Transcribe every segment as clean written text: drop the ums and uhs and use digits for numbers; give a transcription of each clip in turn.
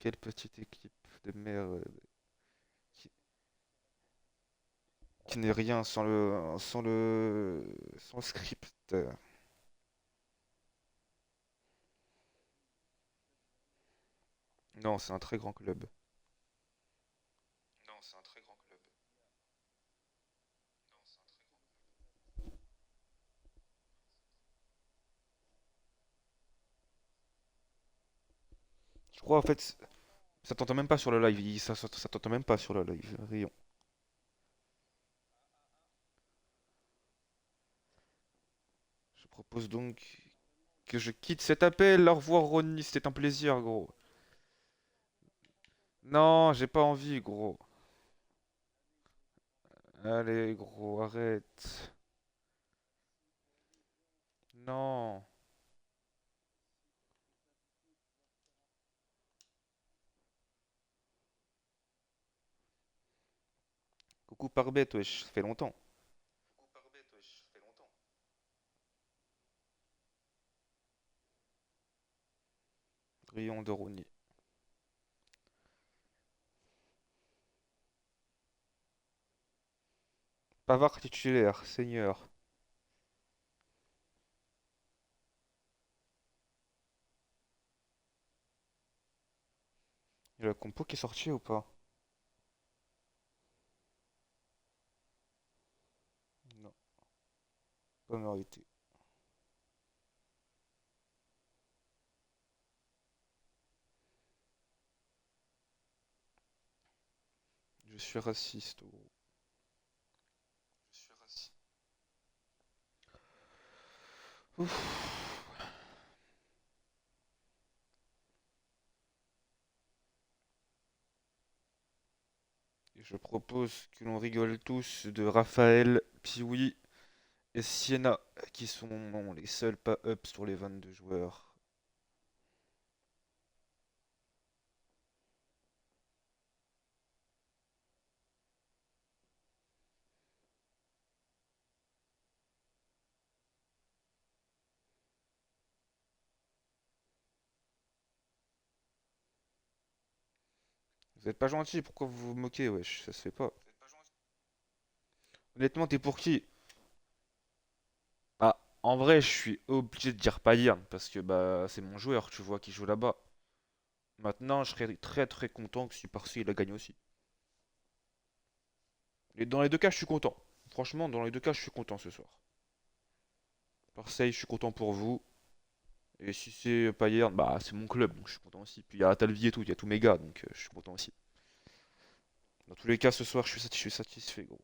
Quelle petite équipe de merde qui, qui n'est rien sans le script. Non, c'est un très grand club. Non, c'est un très grand club. Je crois en fait, ça t'entend même pas sur le live. Ça t'entend même pas sur le live. Rion. Je propose donc que je quitte cet appel. Au revoir, Ronnie. C'était un plaisir, gros. Non, j'ai pas envie, gros. Allez, gros, arrête. Non. Coucou par bête, wesh. Ça fait longtemps. Rion de Ronnie. Pavard titulaire, seigneur. Il y a la compo qui est sortie ou pas? Non, pas mérité. Je suis raciste, gros. Je suis raciste. Ouf. Et je propose que l'on rigole tous de Raphaël, Piwi et Sienna, qui sont les seuls pas up sur les 22 joueurs. Vous êtes pas gentil, pourquoi vous vous moquez, wesh? Ça se fait pas. Honnêtement, t'es pour qui? Ah, en vrai, je suis obligé de dire Payern, parce que bah c'est mon joueur, tu vois, qui joue là-bas. Maintenant, je serais très très content que si Marseille la gagne aussi. Et dans les deux cas, je suis content. Franchement, dans les deux cas, je suis content ce soir. Marseille, je suis content pour vous. Et si c'est Payern, bah c'est mon club, donc je suis content aussi. Puis il y a Atalvi et tout, il y a tous mes gars, donc je suis content aussi. Dans tous les cas, ce soir, je suis satisfait, gros.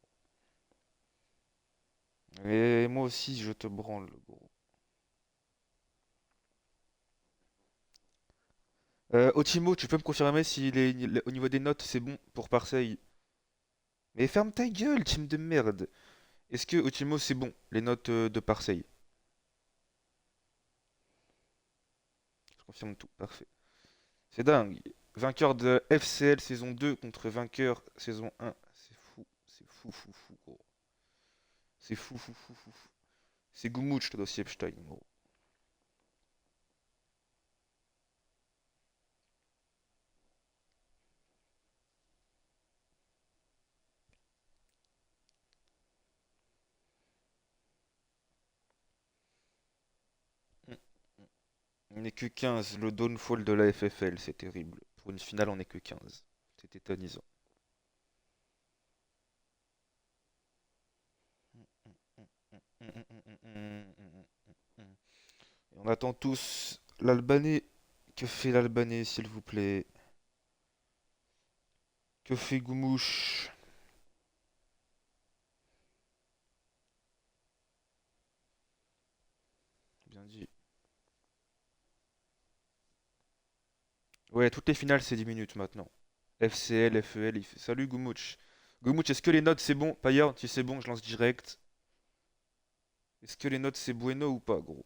Et moi aussi, je te branle, gros. Otimo, tu peux me confirmer si au niveau des notes, c'est bon pour Marseille? Mais ferme ta gueule, team de merde. Est-ce que Otimo, c'est bon, les notes de Marseille? Je confirme tout, parfait. C'est dingue. Vainqueur de FCL saison 2 contre vainqueur saison 1. C'est fou, fou, fou, gros. C'est fou, fou, fou, fou, fou. C'est Gumouch, le dossier Epstein, gros. Mm. On n'est que 15, le downfall de la FFL, c'est terrible. Pour une finale, on n'est que 15. C'est tétanisant. Et on attend tous l'Albanais. Que fait l'Albanais, s'il vous plaît? Que fait Goumouche? Bien dit. Ouais, toutes les finales, c'est 10 minutes maintenant. FCL, FEL, il fait salut Goumouche. Goumouche, est-ce que les notes c'est bon? Payard, si c'est bon, je lance direct. Est-ce que les notes c'est bueno ou pas, gros?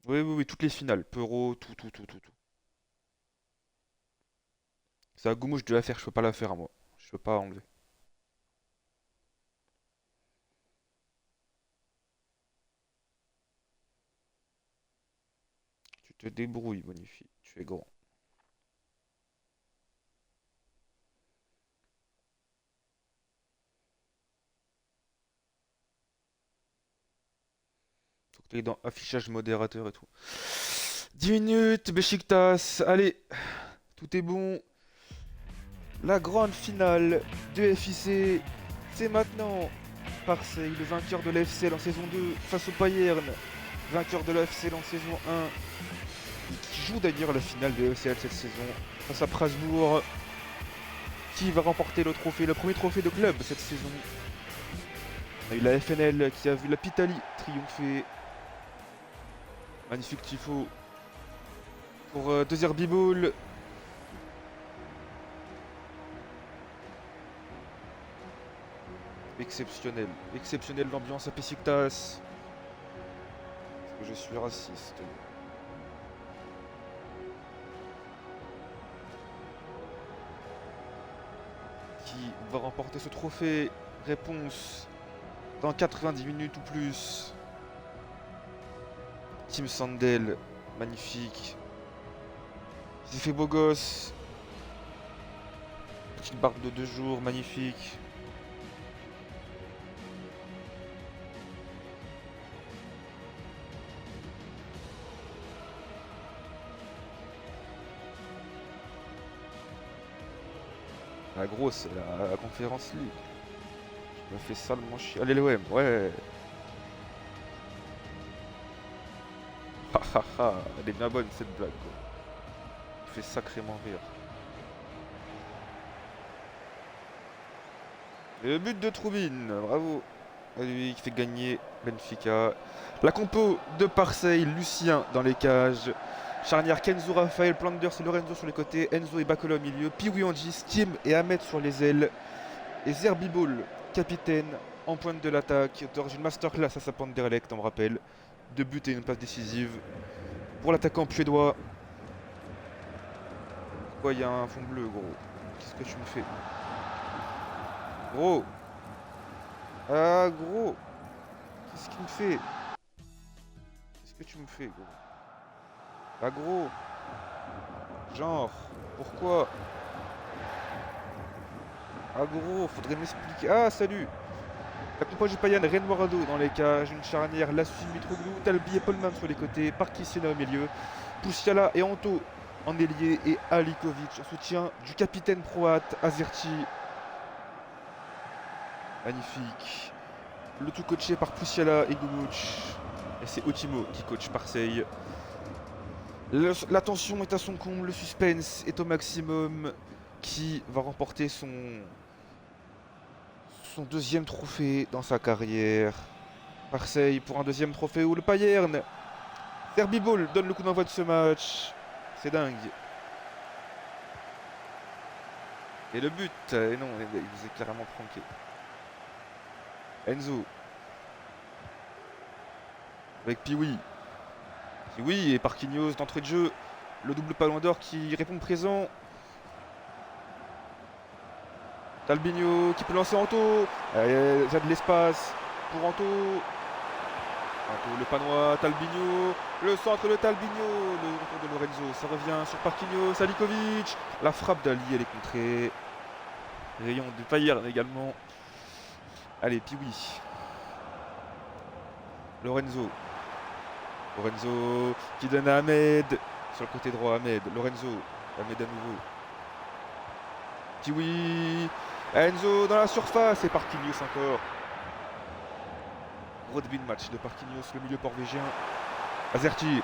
Oui, oui, oui, toutes les finales. Peuro, tout, tout, tout, tout, tout. C'est à Goumouche de la faire, je peux pas la faire, moi. Je peux pas enlever. te débrouilles, Bonifi. Tu es grand. Faut que tu dans affichage modérateur et tout. 10 minutes, Beşiktaş. Allez, tout est bon. La grande finale de FIC, c'est maintenant. Marseille, le vainqueur de l'AFCL en saison 2 face au Bayern, vainqueur de l'AFCL en saison 1, et qui joue d'ailleurs la finale de l'AFCL cette saison face à Strasbourg, qui va remporter le trophée, le premier trophée de club cette saison. On a eu la FNL qui a vu la Pitali triompher. Magnifique tifo pour De Zerbi. Exceptionnel, exceptionnel l'ambiance à Beşiktaş. Est-ce que je suis raciste? Qui va remporter ce trophée? Réponse dans 90 minutes ou plus. Tim Sandel, magnifique. Il s'est fait beau gosse. Petite barbe de 2 jours, magnifique. La grosse, c'est la Conférence League. Je me fais salement chier. Allez l'OM, ouais. Ha, elle est bien bonne cette blague quoi. Il fait sacrément rire. Le but de Troubine, bravo. À lui qui fait gagner Benfica. La compo de Marseille, Lucien dans les cages. Charnière Kenzo, Raphaël, Planders et Lorenzo sur les côtés. Enzo et Bacola au milieu. Piwi Angi, Tim et Ahmed sur les ailes. Et Zerbibol, capitaine, en pointe de l'attaque. D'origine masterclass à sa pointe d'Erlect, on me rappelle. 2 buts et une passe décisive. Pour l'attaquant suédois. Quoi, il y a un fond bleu, gros. Qu'est-ce que tu me fais? Gros. Ah, gros. Qu'est-ce qu'il me fait? Qu'est-ce que tu me fais, gros? Ah, gros. Genre. Pourquoi? Ah, gros, faudrait m'expliquer. Ah, salut. La compagnie Payane, Renoirado dans les cages, une charnière, Lassu, Mitroglou, Talbi et Polman sur les côtés, Parkissena au milieu, Poussiala et Anto en ailier et Alikovic en soutien du capitaine croate Azerti. Magnifique. Le tout coaché par Poussiala et Guguc. Et c'est Otimo qui coach Marseille. La tension est à son comble, le suspense est au maximum. Qui va remporter son deuxième trophée dans sa carrière? Marseille pour un deuxième trophée ou le Bayern? Zerbibol donne le coup d'envoi de ce match. C'est dingue. Et le but, et non, il vous est carrément pranké. Enzo. Avec Piwi. Piwi et Parquinhos d'entrée de jeu. Le double ballon d'or qui répond présent. Talbinho qui peut lancer Anto. Il y a de l'espace pour Anto. Anto, le panois, Talbinho. Le centre de Talbinho. Le retour de Lorenzo. Ça revient sur Parquinhos. Salikovic. La frappe d'Ali, elle est contrée. Rayon de Bayern également. Allez, Piwi. Lorenzo. Lorenzo qui donne à Ahmed. Sur le côté droit, Ahmed. Lorenzo. Ahmed à nouveau. Piwi. Enzo dans la surface et Parquinhos encore. Gros début de match de Parquinhos, le milieu porvégien. Azerti.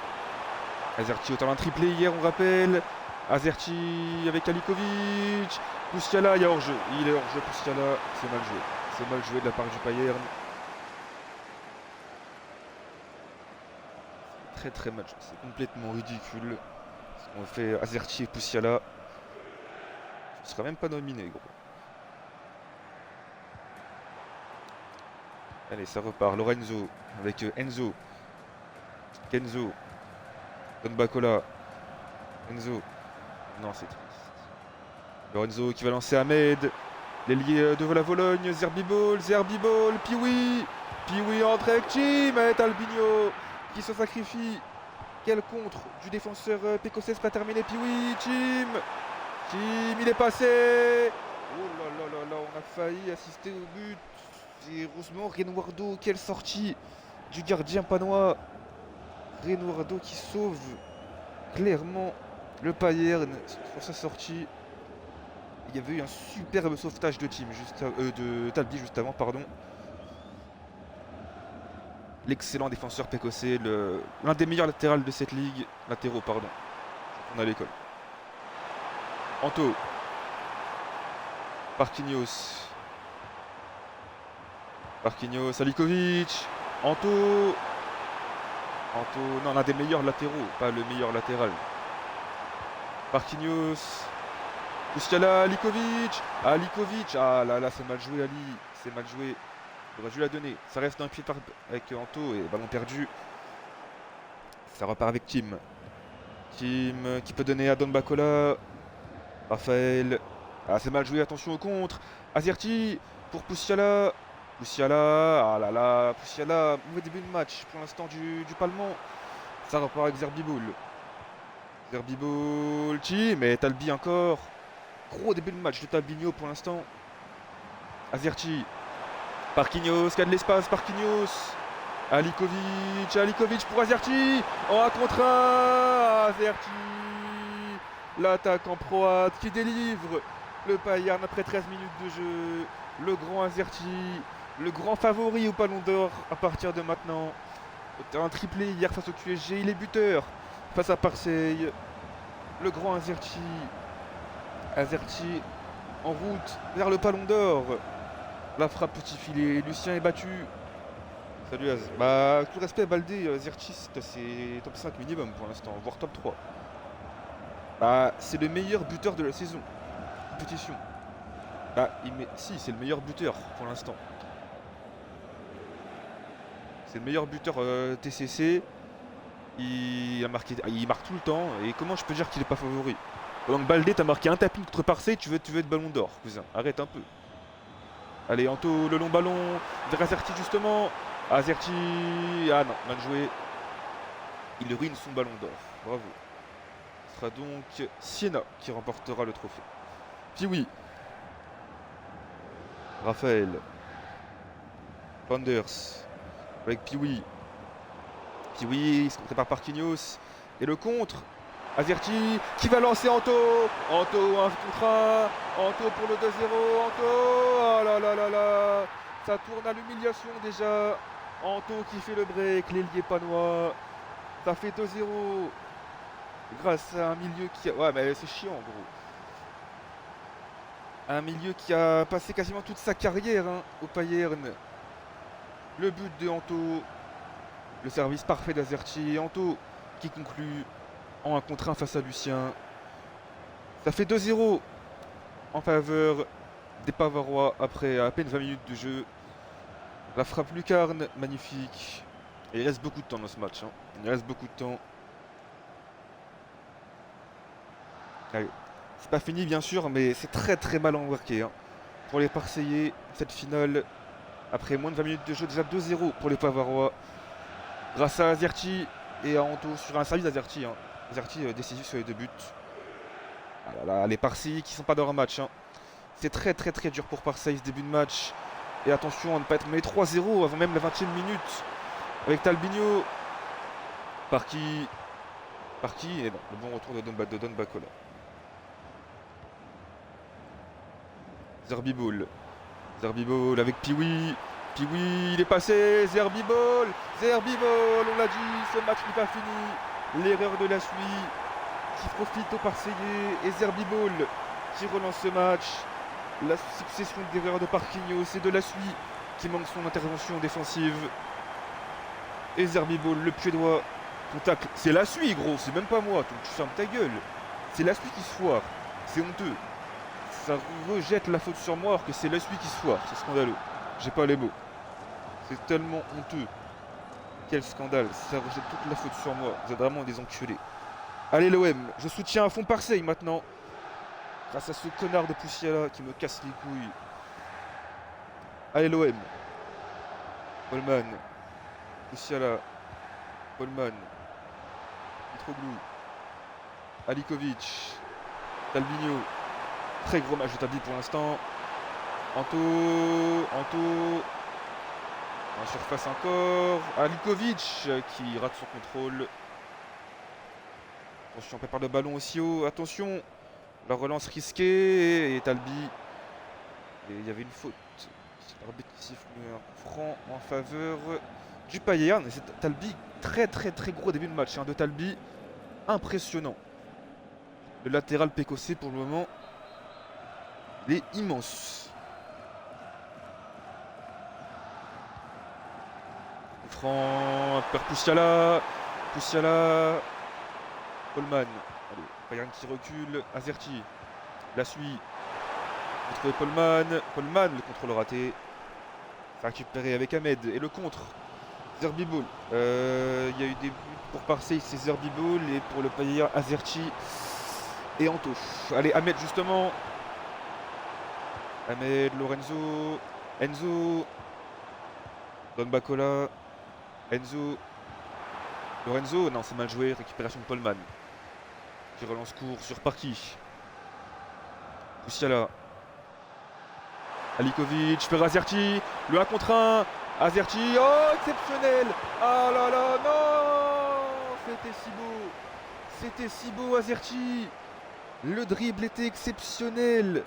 Azerti au talent triplé hier, on rappelle. Azerti avec Alikovic. Poussiala, il y a hors-jeu. Il est hors-jeu, Poussiala. C'est mal joué. C'est mal joué de la part du Bayern. Très très mal joué. C'est complètement ridicule. Ce qu'on fait Azerti et Poussiala. Je ne serai même pas nominé, gros. Allez, ça repart. Lorenzo avec Enzo. Kenzo. Don Bacola. Enzo. Non, c'est triste. Lorenzo qui va lancer Ahmed. L'ailier de la Vologne. Zerbibol. Piwi. Piwi entre avec Tim. Et Talbinho qui se sacrifie. Quel contre du défenseur pécossais sera terminé. Puis oui, Tim. Tim, il est passé. Oh là là là là, on a failli assister au but. Et heureusement, Renoirdo, quelle sortie du gardien panois. Renoirdo qui sauve clairement le Bayern sur sa sortie. Il y avait eu un superbe sauvetage de Tim, de Talbi juste avant, pardon. L'excellent défenseur pécossais, l'un des meilleurs latérales de cette ligue. Latéraux, pardon. On a l'école. Anto. Marquinhos. Marquinhos, Alikovic. Anto. Anto, non, l'un des meilleurs latéraux, pas le meilleur latéral. Marquinhos. Musiala, Alikovic. Alikovic. Ah là là, c'est mal joué, Ali. C'est mal joué. Il aurait dû la donner. Ça reste un pied avec Anto et ballon perdu. Ça repart avec Tim. Tim qui peut donner à Don Bacola. Raphaël. Ah, c'est mal joué, attention au contre. Azerty pour Poussiala. Poussiala, ah là là, Poussiala, mauvais début de match pour l'instant du Palmont. Ça repart avec Zerbiboul. Zerbiboul, Tim, mais Talbi encore. Gros début de match de Talbinho pour l'instant. Azerty. Marquinhos, qui a de l'espace, Marquinhos. Alikovic, Alikovic pour Azerty. En un contre un, Azerty. L'attaque en croate qui délivre le Bayern après 13 minutes de jeu. Le grand Azerty, le grand favori au Ballon d'Or à partir de maintenant. Un triplé hier face au QSG, il est buteur face à Marseille. Le grand Azerty. Azerty en route vers le Ballon d'Or. La frappe petit filet, Lucien est battu. Salut Az. Bah, tout respect, Baldé, Azerty, c'est top 5 minimum pour l'instant, voire top 3. Bah, c'est le meilleur buteur de la saison. Compétition. Bah, si, c'est le meilleur buteur pour l'instant. C'est le meilleur buteur TCC. Il marque tout le temps. Et comment je peux dire qu'il est pas favori? Pendant que Baldé, t'as marqué un tapis contre Marseille, tu veux être Ballon d'Or, cousin. Arrête un peu. Allez, Anto, le long ballon vers Azerty justement. Azerty, ah non, mal joué. Il ruine son Ballon d'Or. Bravo. Ce sera donc Siena qui remportera le trophée. Puis oui. Raphaël. Panders. Avec Piwi. Piwi, il se prépare par Marquinhos. Et le contre. Azerty qui va lancer Anto. Anto, un contre un. Anto pour le 2-0. Anto. Oh là là là là. Ça tourne à l'humiliation déjà. Anto qui fait le break. L'ailier panois. Ça fait 2-0. Grâce à un milieu qui a... Ouais, mais c'est chiant, gros. Un milieu qui a passé quasiment toute sa carrière au Bayern. Le but de Anto. Le service parfait d'Azerty. Anto qui conclut en 1 contre 1 face à Lucien. Ça fait 2-0 en faveur des Bavarois après à peine 20 minutes de jeu. La frappe lucarne, magnifique. Et il reste beaucoup de temps dans ce match. Il reste beaucoup de temps. Allez. C'est pas fini bien sûr, mais c'est très très mal embarqué. Pour les Marseillais, cette finale, après moins de 20 minutes de jeu, déjà 2-0 pour les Bavarois. Grâce à Azerty et à Anto sur un service d'Azerty. Azerty décisif sur les 2 buts. Ah là là, les Marseillais qui sont pas dans leur match. C'est très très très dur pour Marseille ce début de match. Et attention à ne pas être mené 3-0 avant même la 20e minute. Avec Talbinho. Par qui? Et non, le bon retour de Don Bacola. Zerbiboul. Zerbiboul avec Piwi. Piwi, il est passé. Zerbiboul. Zerbiboul, on l'a dit, ce match n'est pas fini. L'erreur de la Suisse qui profite aux Marseillais. Et Zerbiboul qui relance ce match. La succession d'erreurs de Marquinhos et de la Suisse qui manque son intervention défensive. Et Zerbiboul, le pied droit. Ton tacle, c'est la Suisse, gros, c'est même pas moi. Donc tu fermes ta gueule. C'est la Suisse qui se foire. C'est honteux. Ça rejette la faute sur moi alors que c'est la Suisse qui se foire. C'est scandaleux. J'ai pas les mots. C'est tellement honteux. Quel scandale. Ça rejette toute la faute sur moi. Vous êtes vraiment des enculés. Allez l'OM, je soutiens à fond Marseille maintenant. Grâce à ce connard de Poussiala qui me casse les couilles. Allez l'OM. Holman. Poussiala. Holman. Mitroglou. Alikovic. Talbinho. Très gros match de Talbi pour l'instant. Anto. En surface encore. Alikovic qui rate son contrôle. Attention, on prépare le ballon aussi haut. Attention. La relance risquée. Et Talbi. Et il y avait une faute. L'arbitre qui siffle un coup franc en faveur du Bayern. Et c'est Talbi. Très gros début de match de Talbi. Impressionnant. Le latéral Pécossé pour le moment. Il est immense. Franc, per Poussiala. Coleman. Allez, Bayern qui recule. Azerty. La suit. Vous trouvez Coleman, le contrôle raté. Récupéré avec Ahmed. Et le contre. Zerbibol. Il y a eu des buts pour Marseille, c'est Zerbibol. Et pour le Bayern, Azerty et Anto. Allez, Ahmed justement. Ahmed, Lorenzo. Enzo. Don Bacola. Enzo. Lorenzo. Non, c'est mal joué. Récupération de Coleman. Qui relance court sur Parky. Poussiala. Alikovic. Fer Azerty. Le 1 contre 1. Azerty. Oh, exceptionnel. Ah là là, non. C'était si beau, Azerty. Le dribble était exceptionnel.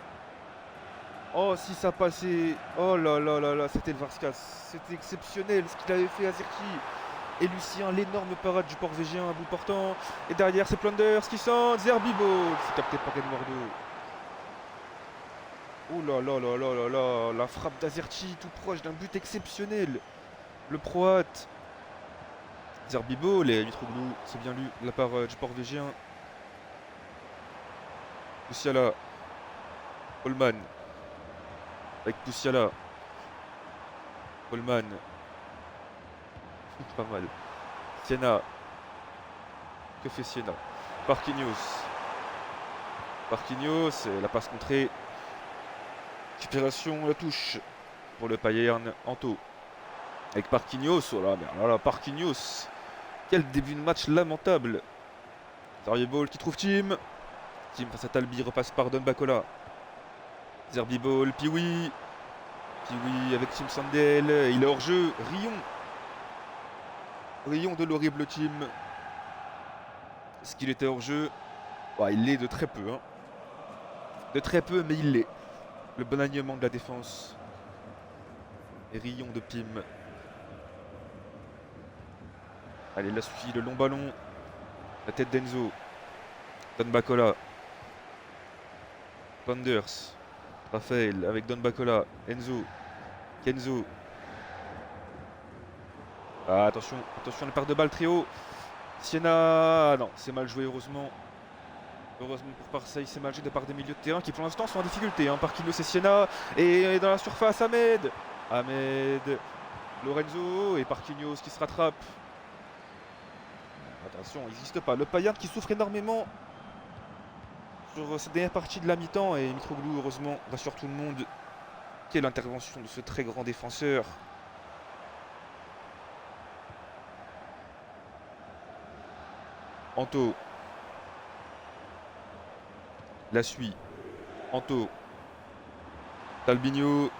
Oh, si ça passait. Oh là là là là, c'était le Varskas. C'était exceptionnel ce qu'il avait fait, Azerty. Et Lucien, l'énorme parade du Norvégien à bout portant. Et derrière, c'est Plunders qui sent. Zerbibol. C'est capté par Eduardo. Oh là là là là là là. La frappe d'Azerty tout proche d'un but exceptionnel. Le Croate. Zerbibol et Mitroglou. C'est bien lu de la part du Norvégien. Poussiala. Coleman. Avec Poussiala. Coleman. Pas mal. Siena. Que fait Siena? Parquinhos. La passe contrée. Récupération, la touche. Pour le Bayern. Anto. Avec Parquinhos. Oh là, merde. Là, Parquinhos. Quel début de match lamentable. Zerbibol qui trouve Tim. Tim face à Talbi. Repasse par Don Bacola. Zerbibol. Piwi avec Tim Sandel. Il est hors jeu. Rion de l'horrible Tim. Est-ce qu'il était hors jeu? Ouais, il l'est de très peu. De très peu, mais il l'est. Le bon alignement de la défense. Et Rion de Pim. Allez, là suit le long ballon. La tête d'Enzo. Don Bacola. Panders. Raphaël avec Don Bacola. Enzo. Kenzo. Ah, attention, la part de balle très haut. Siena, non, c'est mal joué heureusement. Heureusement pour Marseille, c'est mal joué de part des milieux de terrain qui pour l'instant sont en difficulté. Parquinhos et Siena. Et dans la surface, Ahmed. Lorenzo et Parquinhos qui se rattrape. Attention, il n'existe pas. Le Bayern qui souffre énormément sur cette dernière partie de la mi-temps. Et Mitroglou, heureusement, rassure tout le monde. Quelle intervention de ce très grand défenseur. Anto. La suit. Anto. Talbinho,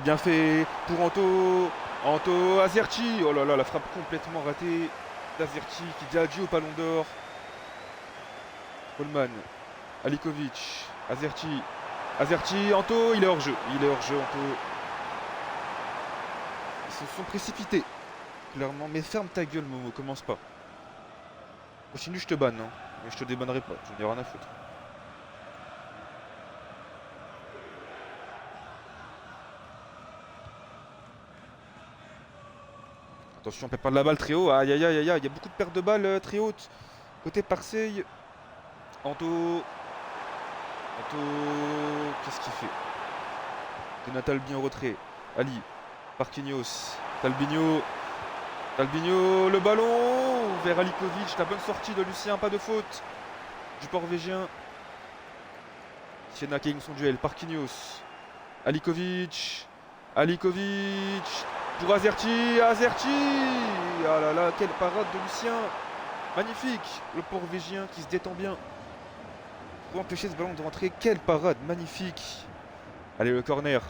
bien fait pour Anto, Azerty. Oh là là, la frappe complètement ratée d'Azerty qui dit adieu au Ballon d'Or. Coleman, Alikovic, Azerty, Anto, il est hors jeu, Anto. Ils se sont précipités, clairement. Mais ferme ta gueule, Momo, commence pas. Continue, je te banne, mais je te débannerai pas, j'en ai rien à foutre. Attention, on perd pas de la balle très haut. Aïe aïe aïe aïe aïe. Il y a beaucoup de pertes de balles très hautes. Côté Marseille. Anto. Qu'est-ce qu'il fait? Donatal bien en retrait. Ali. Parquinhos. Talbinho, le ballon vers Alikovic. La bonne sortie de Lucien. Pas de faute du Norvégien. Siena qui gagne son duel. Parquinhos. Alikovic. Pour Azerty. Ah là là, quelle parade de Lucien. Magnifique. Le Norvégien qui se détend bien. Pour empêcher ce ballon de rentrer. Quelle parade. Magnifique. Allez, le corner.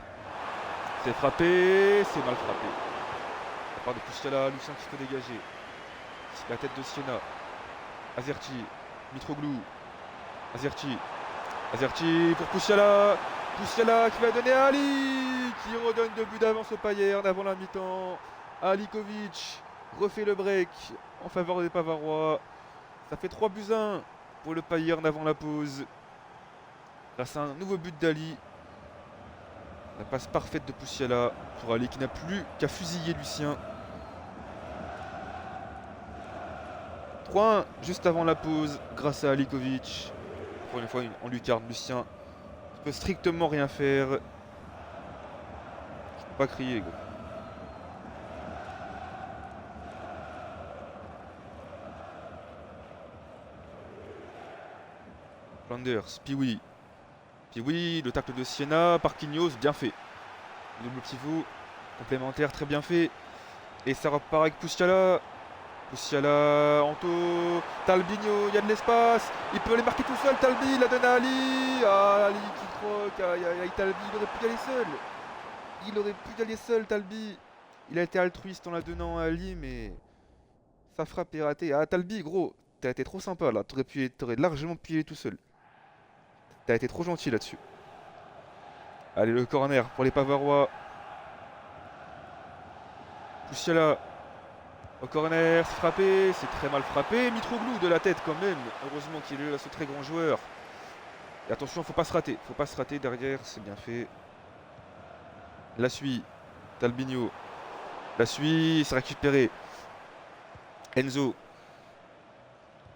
C'est frappé. C'est mal frappé. La part de Pustiala. Lucien qui peut dégager. La tête de Siena. Azerti. Mitroglou. Azerti. Azerti pour Pustiala. Pustiala qui va donner à Ali. Qui redonne 2 buts d'avance au Payern avant la mi-temps. Alikovic refait le break en faveur des Bavarois. Ça fait 3-1 pour le Payern avant la pause. Grâce à un nouveau but d'Ali. La passe parfaite de Pustiala pour Ali qui n'a plus qu'à fusiller Lucien. 3-1 juste avant la pause grâce à Alikovic. Pour une fois on lucarne Lucien. Ne peut strictement rien faire. Je peux pas crier gros. Flanders, Piwi. Piwi, le tacle de Siena, Parquinhos, bien fait. Double pivot, complémentaire, très bien fait. Et ça repart avec Pustiala. Pustiala, Anto, Talbinho, il y a de l'espace. Il peut aller marquer tout seul, Talbi, il la donne à Ali. Ah, Ali qui croque, aïe aïe aïe, Talbi, il aurait pu y aller seul. Il aurait pu y aller seul, Talbi. Il a été altruiste en la donnant à Ali, mais sa frappe est ratée. Ah, Talbi, gros, t'as été trop sympa là. T'aurais largement pu y aller tout seul. T'as été trop gentil là-dessus. Allez, le corner pour les Bavarois. Pustiala au corner, c'est frappé, c'est très mal frappé. Mitroglou de la tête quand même. Heureusement qu'il est là, ce très grand joueur. Et attention, faut pas se rater. Faut pas se rater derrière, c'est bien fait. La suit. Talbinho. La suit, c'est récupéré. Enzo.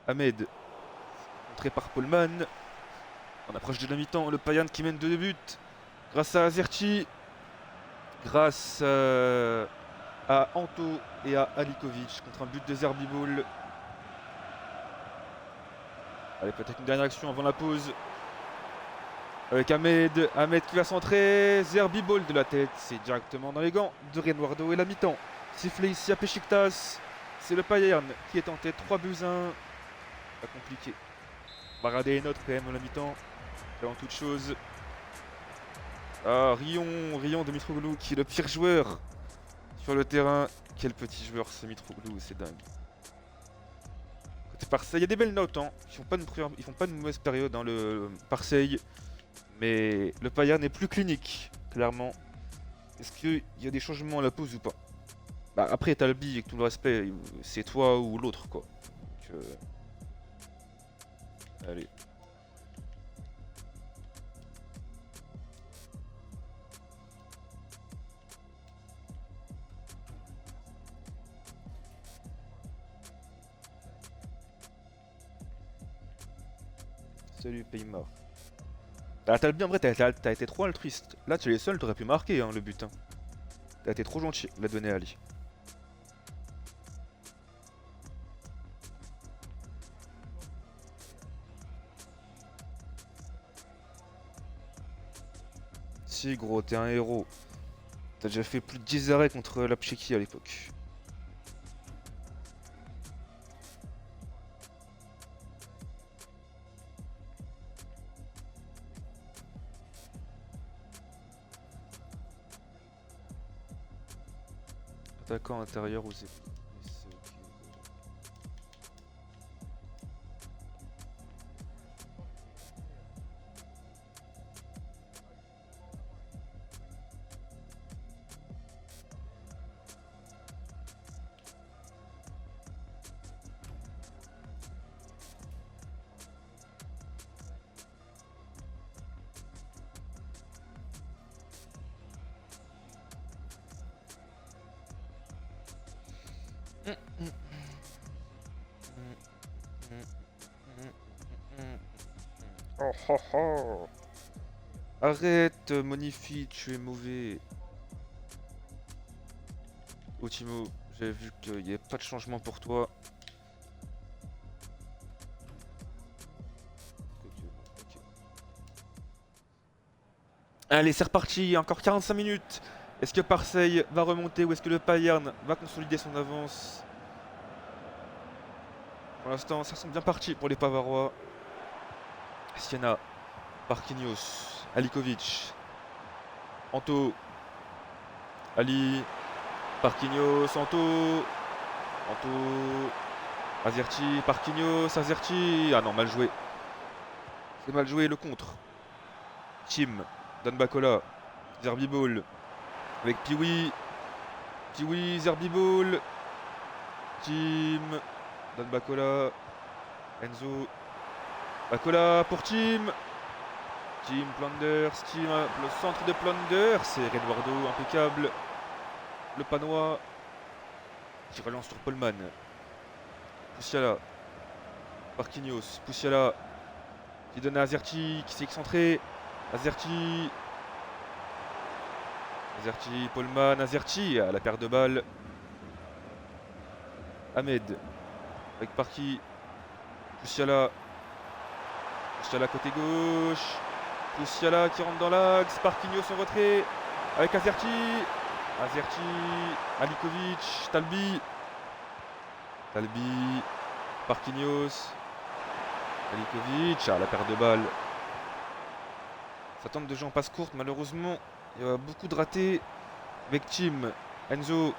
Ahmed. Montré par Paulman. On approche de la mi-temps, le Payern qui mène 2 buts. Grâce à Azerti. Grâce à Anto et à Alikovic contre un but de Zerbibol. Allez, peut-être une dernière action avant la pause. Avec Ahmed. Ahmed qui va centrer. Zerbibol de la tête. C'est directement dans les gants de Renoirdo et la mi-temps. Sifflé ici à Beşiktaş. C'est le Payern qui est en tête. 3-1. Pas compliqué. On va regarder les notes quand même à la mi-temps. Avant toute chose. Ah, Rion de Mitroglou qui est le pire joueur sur le terrain. Quel petit joueur ce Mitroglou, c'est dingue. Côté Marseille, il y a des belles notes. Hein. Ils font pas une mauvaise période, hein, le Marseille. Mais le Payern est plus clinique, clairement. Est-ce qu'il y a des changements à la pause ou pas? Bah, après, Talbi, avec tout le respect, c'est toi ou l'autre, quoi. Donc, allez. Salut Paymar. Ah, t'as bien vrai, t'as été trop altruiste. Là, tu es les seuls, t'aurais pu marquer hein, le but. Hein. T'as été trop gentil, l'a donné à Ali. Si gros, t'es un héros. T'as déjà fait plus de 10 arrêts contre la Pchéquie à l'époque. Attaquant intérieur ou c'est... Oh, oh, oh. Arrête, Monifi, tu es mauvais. Otimo, j'avais vu qu'il n'y avait pas de changement pour toi. Allez, c'est reparti, encore 45 minutes. Est-ce que Marseille va remonter ou est-ce que le Payern va consolider son avance? Pour l'instant, ça semble bien parti pour les Bavarois. Siena, Marquinhos, Alikovic, Anto, Ali, Marquinhos, Anto, Azerti, Marquinhos, Azerti. Ah non, mal joué. C'est mal joué le contre. Tim, Dan Bakola, Zerbiball, avec Piwi, Zerbiball, Tim, Dan Bakola, Enzo, Bakola pour Tim, Planders, le centre de Planders, c'est Eduardo, impeccable, le Panois, qui relance sur Polman, Poussiala, Marquinhos, Poussiala, qui donne à Azerti, qui s'est excentré, Azerti, Polman, Azerti, à la paire de balles, Ahmed, avec Parki, Poussiala côté gauche, Poussiala qui rentre dans l'axe, Marquinhos en retrait, avec Azerti, Alikovic, Talbi, Marquinhos, Alikovic, la paire de balles. Ça tente de jouer en passe courte, malheureusement, il y a beaucoup de ratés avec Tim, Enzo,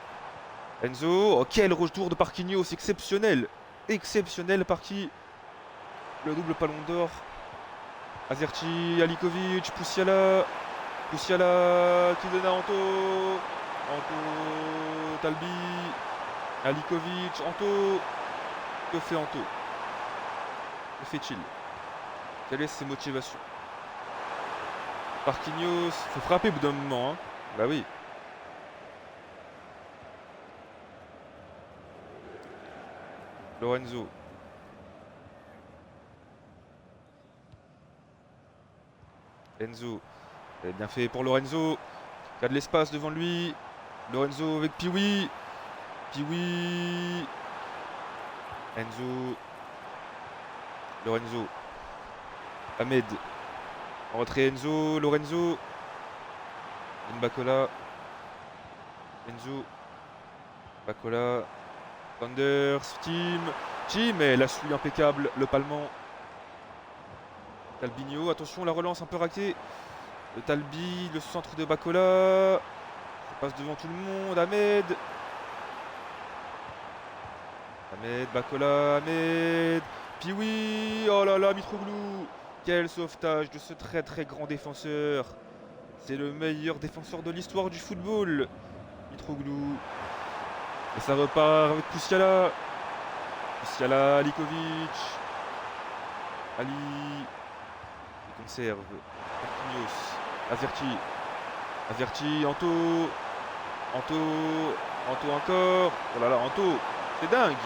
oh, quel retour de Marquinhos, exceptionnel, Parki, le double ballon d'or. Azerti, Alikovic, Poussiala qui donne à Anto, Talbi, Alikovic, Anto. Que fait Anto? Que fait-il? Quelles sont ses motivations? Marquinhos, faut frapper au bout d'un moment, hein. Bah oui. Lorenzo. Enzo. Bien fait pour Lorenzo. Il y a de l'espace devant lui. Lorenzo avec Piwi. Enzo. Lorenzo. Ahmed. En retrait Enzo. Lorenzo. Bakola. Enzo. Bakola. Thunders. Tim. Et la suie impeccable. Le Palman. Talbinho, attention la relance un peu ratée. Le Talbi, le centre de Bakola. Ça passe devant tout le monde. Ahmed, Bakola, Piwi. Oh là là, Mitroglou. Quel sauvetage de ce très très grand défenseur. C'est le meilleur défenseur de l'histoire du football. Mitroglou. Et ça repart avec Poussiala, Alikovic. Ali. Conserve, Marquinhos, Azerti, Anto encore. Oh là là, Anto, c'est dingue.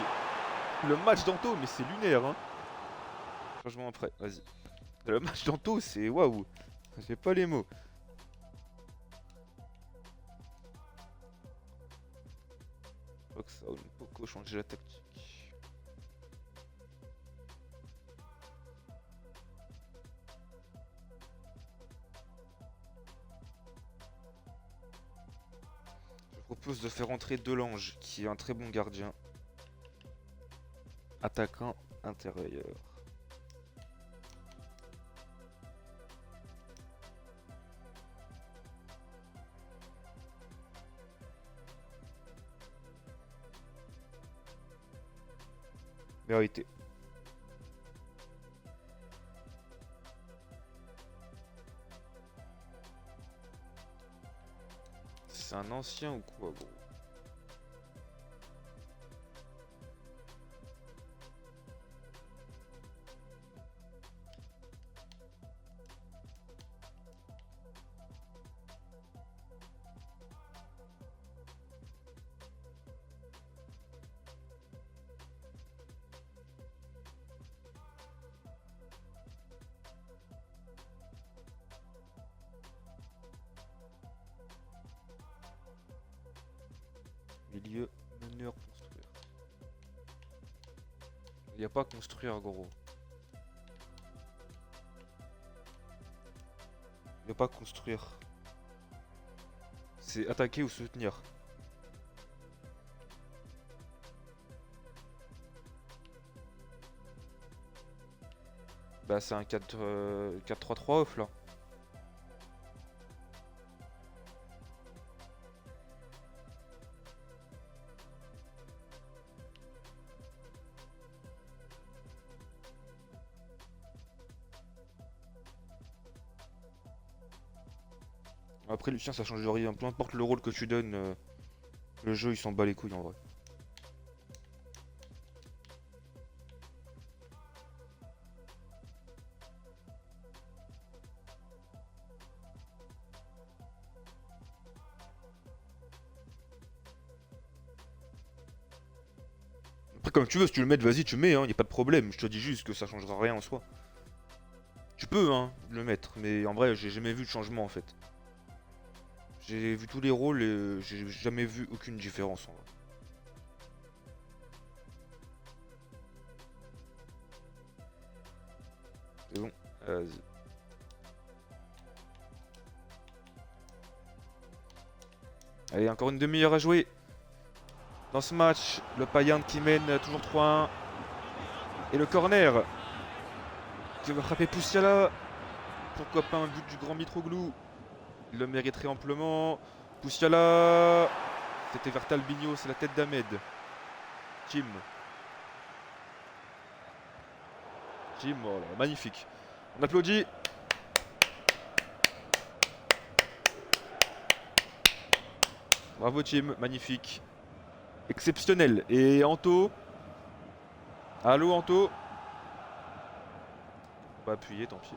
Le match d'Anto, mais c'est lunaire, hein. Changement après, vas-y. Le match d'Anto, c'est waouh. J'ai pas les mots. Je crois que ça va beaucoup changer la tactique. Je propose de faire entrer Delange, qui est un très bon gardien. Attaquant intérieur. Vérité. C'est un ancien ou quoi, gros? Milieu, meneur, construire. Il n'y a pas à construire, gros. Il n'y a pas à construire. C'est attaquer ou soutenir. Bah c'est un 4-3-3 off là. Après Lucien ça change rien, peu importe le rôle que tu donnes, le jeu il s'en bat les couilles en vrai. Après comme tu veux, si tu le mets, vas-y tu mets, hein, y a pas de problème, je te dis juste que ça changera rien en soi. Tu peux hein, le mettre, mais en vrai j'ai jamais vu de changement en fait. J'ai vu tous les rôles et j'ai jamais vu aucune différence en vrai. C'est bon, vas-y. Allez, encore une demi-heure à jouer. Dans ce match, le Payern qui mène toujours 3-1. Et le corner qui va frapper Poussiala. Pourquoi pas un but du grand Mitroglou. Il le mériterait amplement. Poussiala. C'était vers Talbinho, c'est la tête d'Ahmed. Tim. Tim, oh là, magnifique. On applaudit. Bravo Tim, magnifique. Exceptionnel. Et Anto. Allô Anto. On va appuyer, tant pis.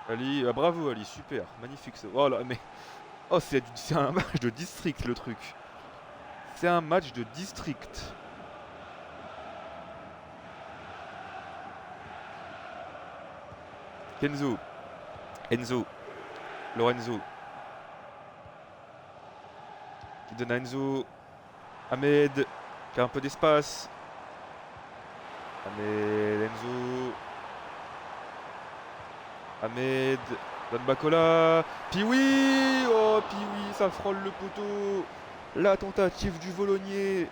Ali, bravo Ali, super, magnifique ça. Oh là, mais. Oh, c'est un match de district le truc. C'est un match de district. Kenzo. Enzo. Lorenzo. Qui donne à Enzo. Ahmed. Qui a un peu d'espace. Ahmed. Enzo. Ahmed. Donne Bacola. Piwi. Oh, Piwi, ça frôle le poteau. La tentative du Volognier.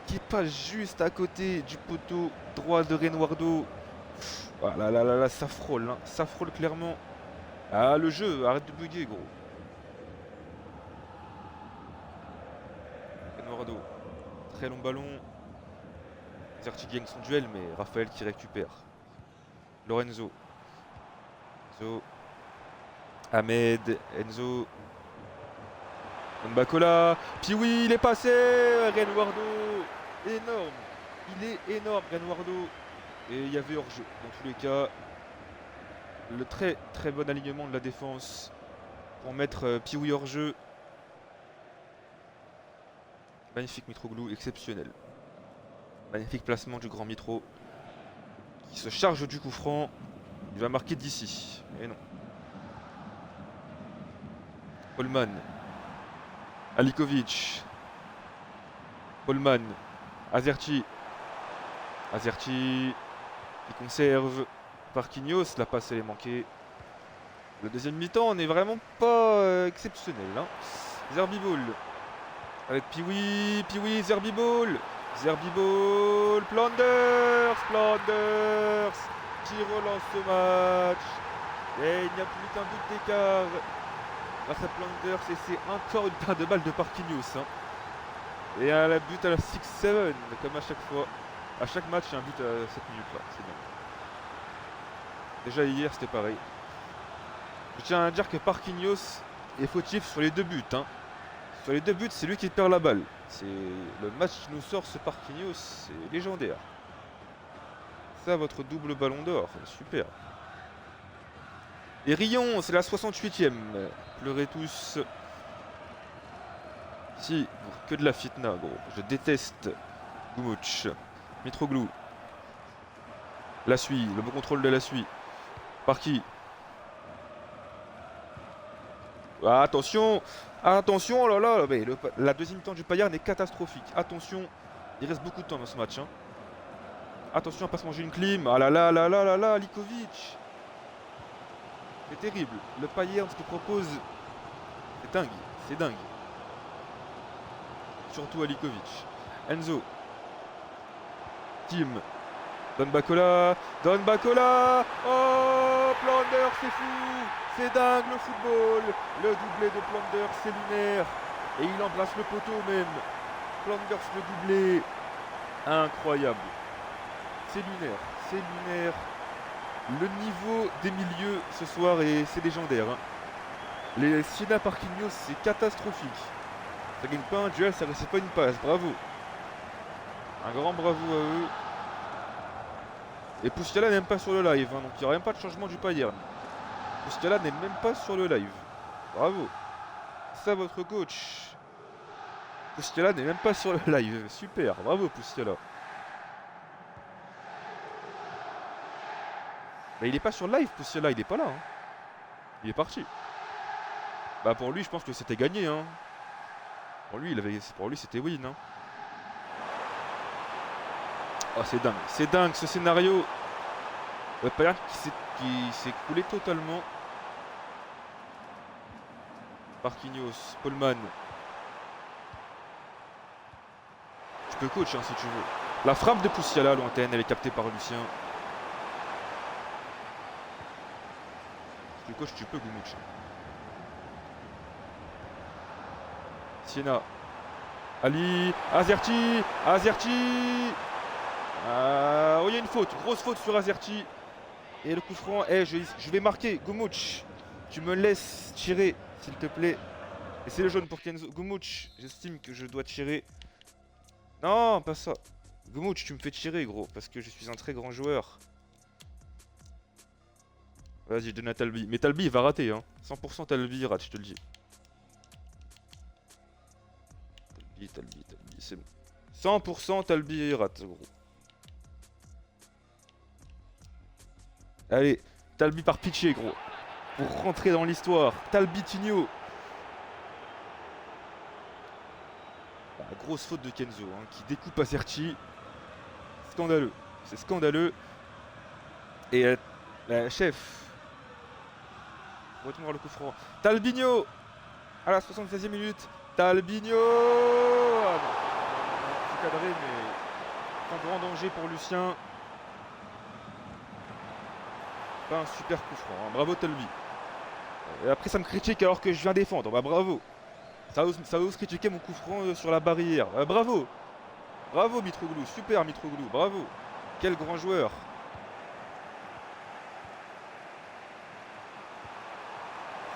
Qui passe juste à côté du poteau droit de Renoirdo. Ah là là là là, ça frôle, hein. Ça frôle clairement. Ah, le jeu, arrête de bugger, gros. Renoirdo, très long ballon. Zerti gagne son duel, mais Raphaël qui récupère. Lorenzo. Enzo. Ahmed. Enzo. Mbakola. Puis oui, il est passé. Renoirdo. Énorme. Il est énorme, Renoirdo. Et il y avait hors-jeu. Dans tous les cas, le très très bon alignement de la défense pour mettre Pioui hors-jeu. Magnifique Mitroglou, exceptionnel. Magnifique placement du grand Mitro. Qui se charge du coup franc. Il va marquer d'ici. Et non. Holman. Alikovic. Holman. Azerti. Azerti. Qui conserve. Parquinhos. La passe elle est manquée. Le deuxième mi-temps, on n'est vraiment pas exceptionnel. Hein. Zerbiball. Avec Piwi. Piwi, Zerbiball. Zerbiball. Planders. Planders. Qui relance ce match. Et il n'y a plus qu'un but d'écart. Grâce à Planders. Et c'est encore une paire de balles de Parquinhos. Hein. Et un but à la 6-7. Comme à chaque fois. À chaque match, il y a un but à 7 minutes là. C'est bien. Déjà hier, c'était pareil. Je tiens à dire que Parquinhos est fautif sur les deux buts. Hein. Sur les deux buts, c'est lui qui perd la balle. C'est le match qui nous sort ce Parquinhos, c'est légendaire. Ça, votre double ballon d'or, super. Et Rion, c'est la 68e. Pleurez tous. Si, que de la fitna, gros. Je déteste Goumouch. Mitroglou. La suit, le bon contrôle de la suit. Par qui? Ah, attention, attention, oh là là, mais la deuxième mi-temps du Payern est catastrophique. Attention, il reste beaucoup de temps dans ce match. Hein. Attention à pas se manger une clim. Ah là là là là là là, Likovic. C'est terrible. Le Payern, ce qu'il propose, c'est dingue, c'est dingue. Surtout à Likovic. Enzo. Tim. Don Bacola, Don Bacola. Oh, Planders, c'est fou. C'est dingue le football. Le doublé de Planders, c'est lunaire. Et il embrasse le poteau même. Planders le doublé. Incroyable. C'est lunaire. C'est lunaire. Le niveau des milieux ce soir, c'est légendaire. Hein. Les Siena Marquinhos, c'est catastrophique. Ça gagne pas un duel, ça réussit pas une passe. Bravo. Un grand bravo à eux. Et Poustiala n'est même pas sur le live, hein, donc il n'y a même pas de changement du Bayern. Poustiala n'est même pas sur le live. Bravo. Ça votre coach. Poustiala n'est même pas sur le live. Super, bravo Poustiala. Mais il est pas sur le live, Poustiala, il est pas là. Hein. Il est parti. Bah pour lui, je pense que c'était gagné. Hein. Pour lui, c'était win. Hein. Oh, c'est dingue ce scénario. Le Bayern qui s'est coulé totalement. Marquinhos, Pollman. Tu peux coach hein, si tu veux. La frappe de Poustiala lointaine, elle est captée par Lucien. Si tu coach, tu peux Goumouch. Siena. Ali. Azerti. Oh, il y a une faute. Grosse faute sur Azerti. Et le coup franc. Je vais marquer. Goumouch. Tu me laisses tirer, s'il te plaît. Et c'est le jaune pour Kenzo. Goumouch. J'estime que je dois tirer. Non, pas ça. Goumouch, tu me fais tirer, gros. Parce que je suis un très grand joueur. Vas-y, donne à Talbi. Mais Talbi, il va rater. Hein. 100% Talbi, il rate, je te le dis. Talbi, c'est bon. 100% Talbi rate, gros. Allez, Talbi par pitié, gros. Pour rentrer dans l'histoire. Talbitinho. Ah, grosse faute de Kenzo, hein, qui découpe Azerti. Scandaleux. C'est scandaleux. Et chef. Retourne voir le coup franc. Talbinho. À la 76e minute. Talbinho. Ah non. C'est cadré, mais en grand danger pour Lucien. Pas un super coup franc. Hein. Bravo Talbi. Et après ça me critique alors que je viens défendre. Bah bravo. Ça ose critiquer mon coup franc sur la barrière. Bravo. Bravo Mitroglou. Super Mitroglou. Bravo. Quel grand joueur.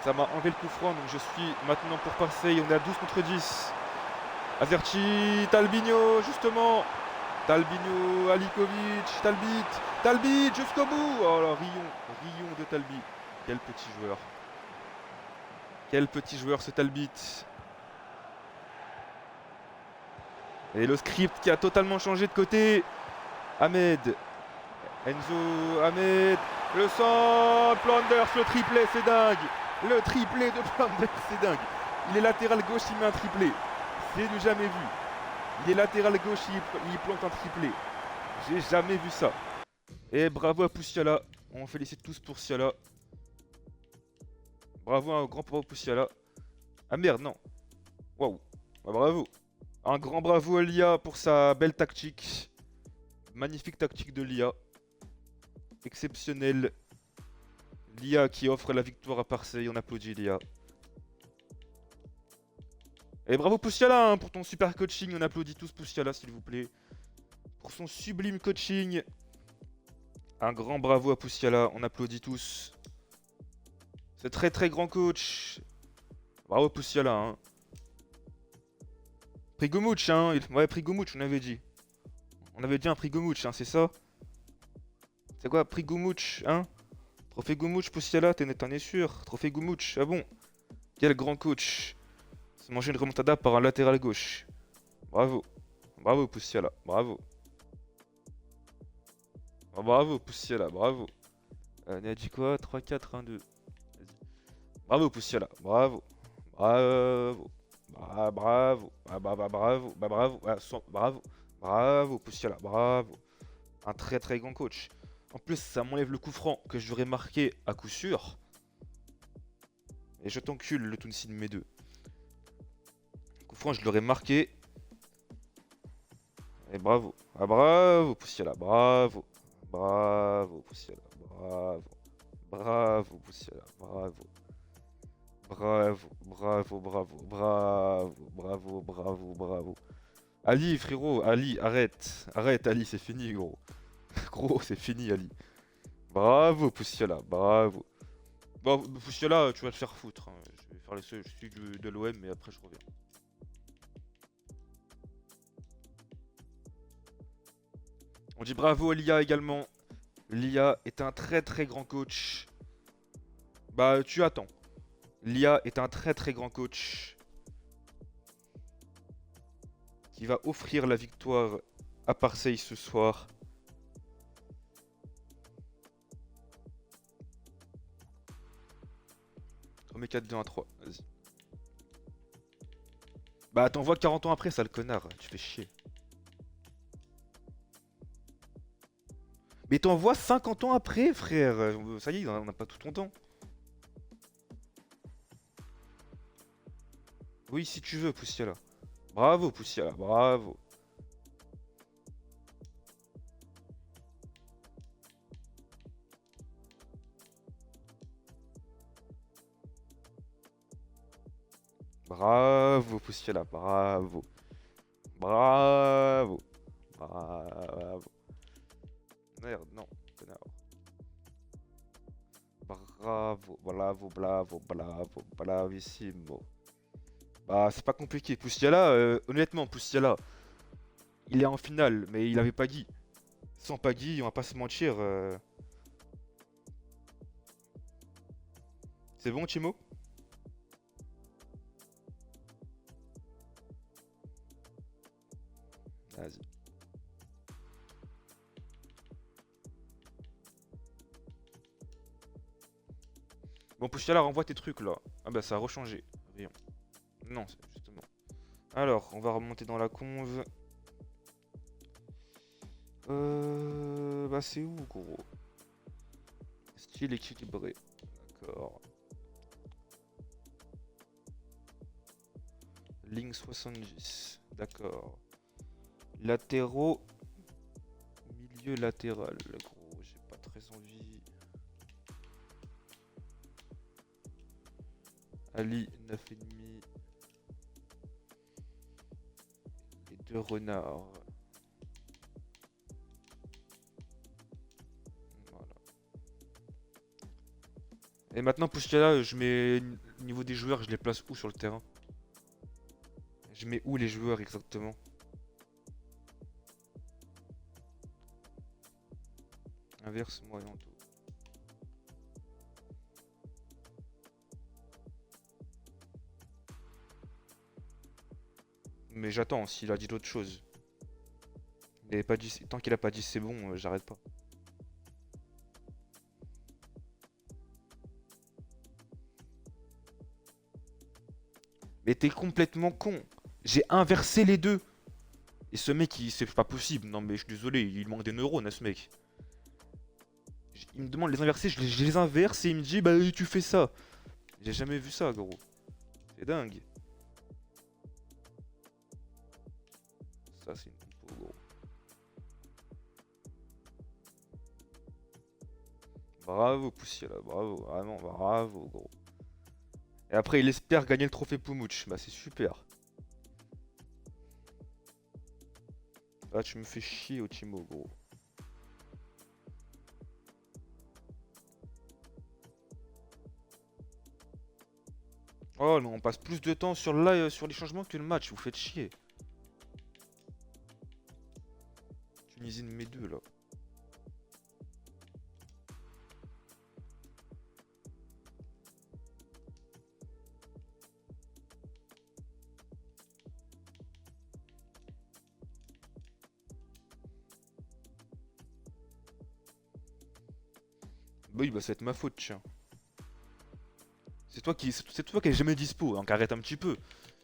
Ça m'a enlevé le coup franc, donc je suis maintenant pour Marseille. On est à 12 contre 10. Azerti, Talbinho, justement. Talbinho, Alikovic, Talbit jusqu'au bout. Oh là, Rion de Talbi. Quel petit joueur. Quel petit joueur ce Talbit. Et le script qui a totalement changé de côté. Ahmed. Enzo, Ahmed. Le centre, Planders, le triplé, c'est dingue. Le triplé de Planders, c'est dingue. Il est latéral gauche, il met un triplé. C'est du jamais vu. Il est latéral gauche, il plante un triplé. J'ai jamais vu ça. Et bravo à Poustiala. On félicite tous pour Poustiala. Bravo à un grand bravo Poustiala. Ah merde, non. Waouh. Bah, bravo. Un grand bravo à Lia pour sa belle tactique. Magnifique tactique de Lia. Exceptionnel. Lia qui offre la victoire à Marseille. On applaudit Lia. Et bravo Poustiala hein, pour ton super coaching. On applaudit tous Poustiala s'il vous plaît. Pour son sublime coaching. Un grand bravo à Poustiala. On applaudit tous. C'est très très grand coach. Bravo Poustiala. Hein. Prix Goumouch, hein. Ouais, prix Goumouch, on avait dit. On avait dit un prix Goumouch, hein, c'est ça? C'est quoi, prix Goumouch, hein? Trophée Goumouch, Poustiala, t'en es sûr? Trophée Goumouch, ah bon? Quel grand coach. Se manger une remontada par un latéral gauche. Bravo. Bravo Poustiala, bravo. Oh, bravo Poustiala, bravo. On a dit quoi? 3, 4, 1, 2. Bravo Poustiala, bravo. Bravo. Bravo. Bravo. Bravo. Bravo. Bravo Poustiala, bravo. Un très très grand coach. En plus, ça m'enlève le coup franc que je devrais marquer à coup sûr. Et je t'encule le Tounsi de mes deux. Coup franc, je l'aurais marqué. Et bravo. Ah, bravo Poustiala, bravo. Bravo, Poussiala. Bravo. Bravo, Poussiala. Bravo. Bravo, bravo, bravo, bravo, bravo, bravo, bravo. Ali, frérot, Ali, arrête. Arrête, Ali, c'est fini, gros. Gros, c'est fini, Ali. Bravo, Poussiala, bravo. Bon, Poussiala, tu vas te faire foutre, hein. Je vais faire les seuls, je suis de l'OM, mais après je reviens. On dit bravo à Lia également. Lia est un très très grand coach. Bah, tu attends. Lia est un très très grand coach qui va offrir la victoire à Marseille ce soir. Remets 4-2-1-3, vas-y. Bah, t'envoies 40 ans après, sale connard, tu fais chier. Mais t'envoies 50 ans après, frère. Ça y est, on n'a pas tout ton temps. Oui, si tu veux, Poussiala. Bravo, Poussiala, bravo. Bravo, Poussiala, bravo. Bravo. Bravo. Merde, non, connard. Bravo, bravo, bravo, bravo, bravissimo. Bah, c'est pas compliqué. Poussiala, honnêtement, Poussiala, il est en finale, mais il avait Pagui. Sans Pagui, on va pas se mentir. C'est bon, Timo? Vas-y. Bon, Poussiala, renvoie tes trucs là. Ah bah, ça a rechangé. Voyons. Non, justement. Alors, on va remonter dans la conve. Bah, c'est où, gros? Style équilibré. D'accord. Ligne 70. D'accord. Latéraux. Milieu latéral. Gros, j'ai pas très envie. Ali, 9,5. Et 2 renards. Voilà. Et maintenant, Poussiala, je mets. Niveau des joueurs, je les place où sur le terrain? Je mets où les joueurs exactement? Inverse, moyen tout. Mais j'attends s'il a dit d'autres choses. Il avait pas dit... Tant qu'il a pas dit c'est bon, j'arrête pas. Mais t'es complètement con. J'ai inversé les deux. Et ce mec, c'est pas possible. Non mais je suis désolé, il manque des neurones à ce mec. Il me demande de les inverser, je les inverse et il me dit bah tu fais ça. J'ai jamais vu ça, gros. C'est dingue. Ça c'est une compo, gros. Bravo Poussiala, bravo, vraiment bravo, gros. Et après il espère gagner le trophée Pumouch. Bah c'est super. Là tu me fais chier au Timo, gros. Oh non, on passe plus de temps sur, sur les changements que le match, vous faites chier. Tunisie de mes deux là. Bah oui, bah ça va être ma faute, tiens. C'est toi qui est jamais dispo, donc arrête un petit peu.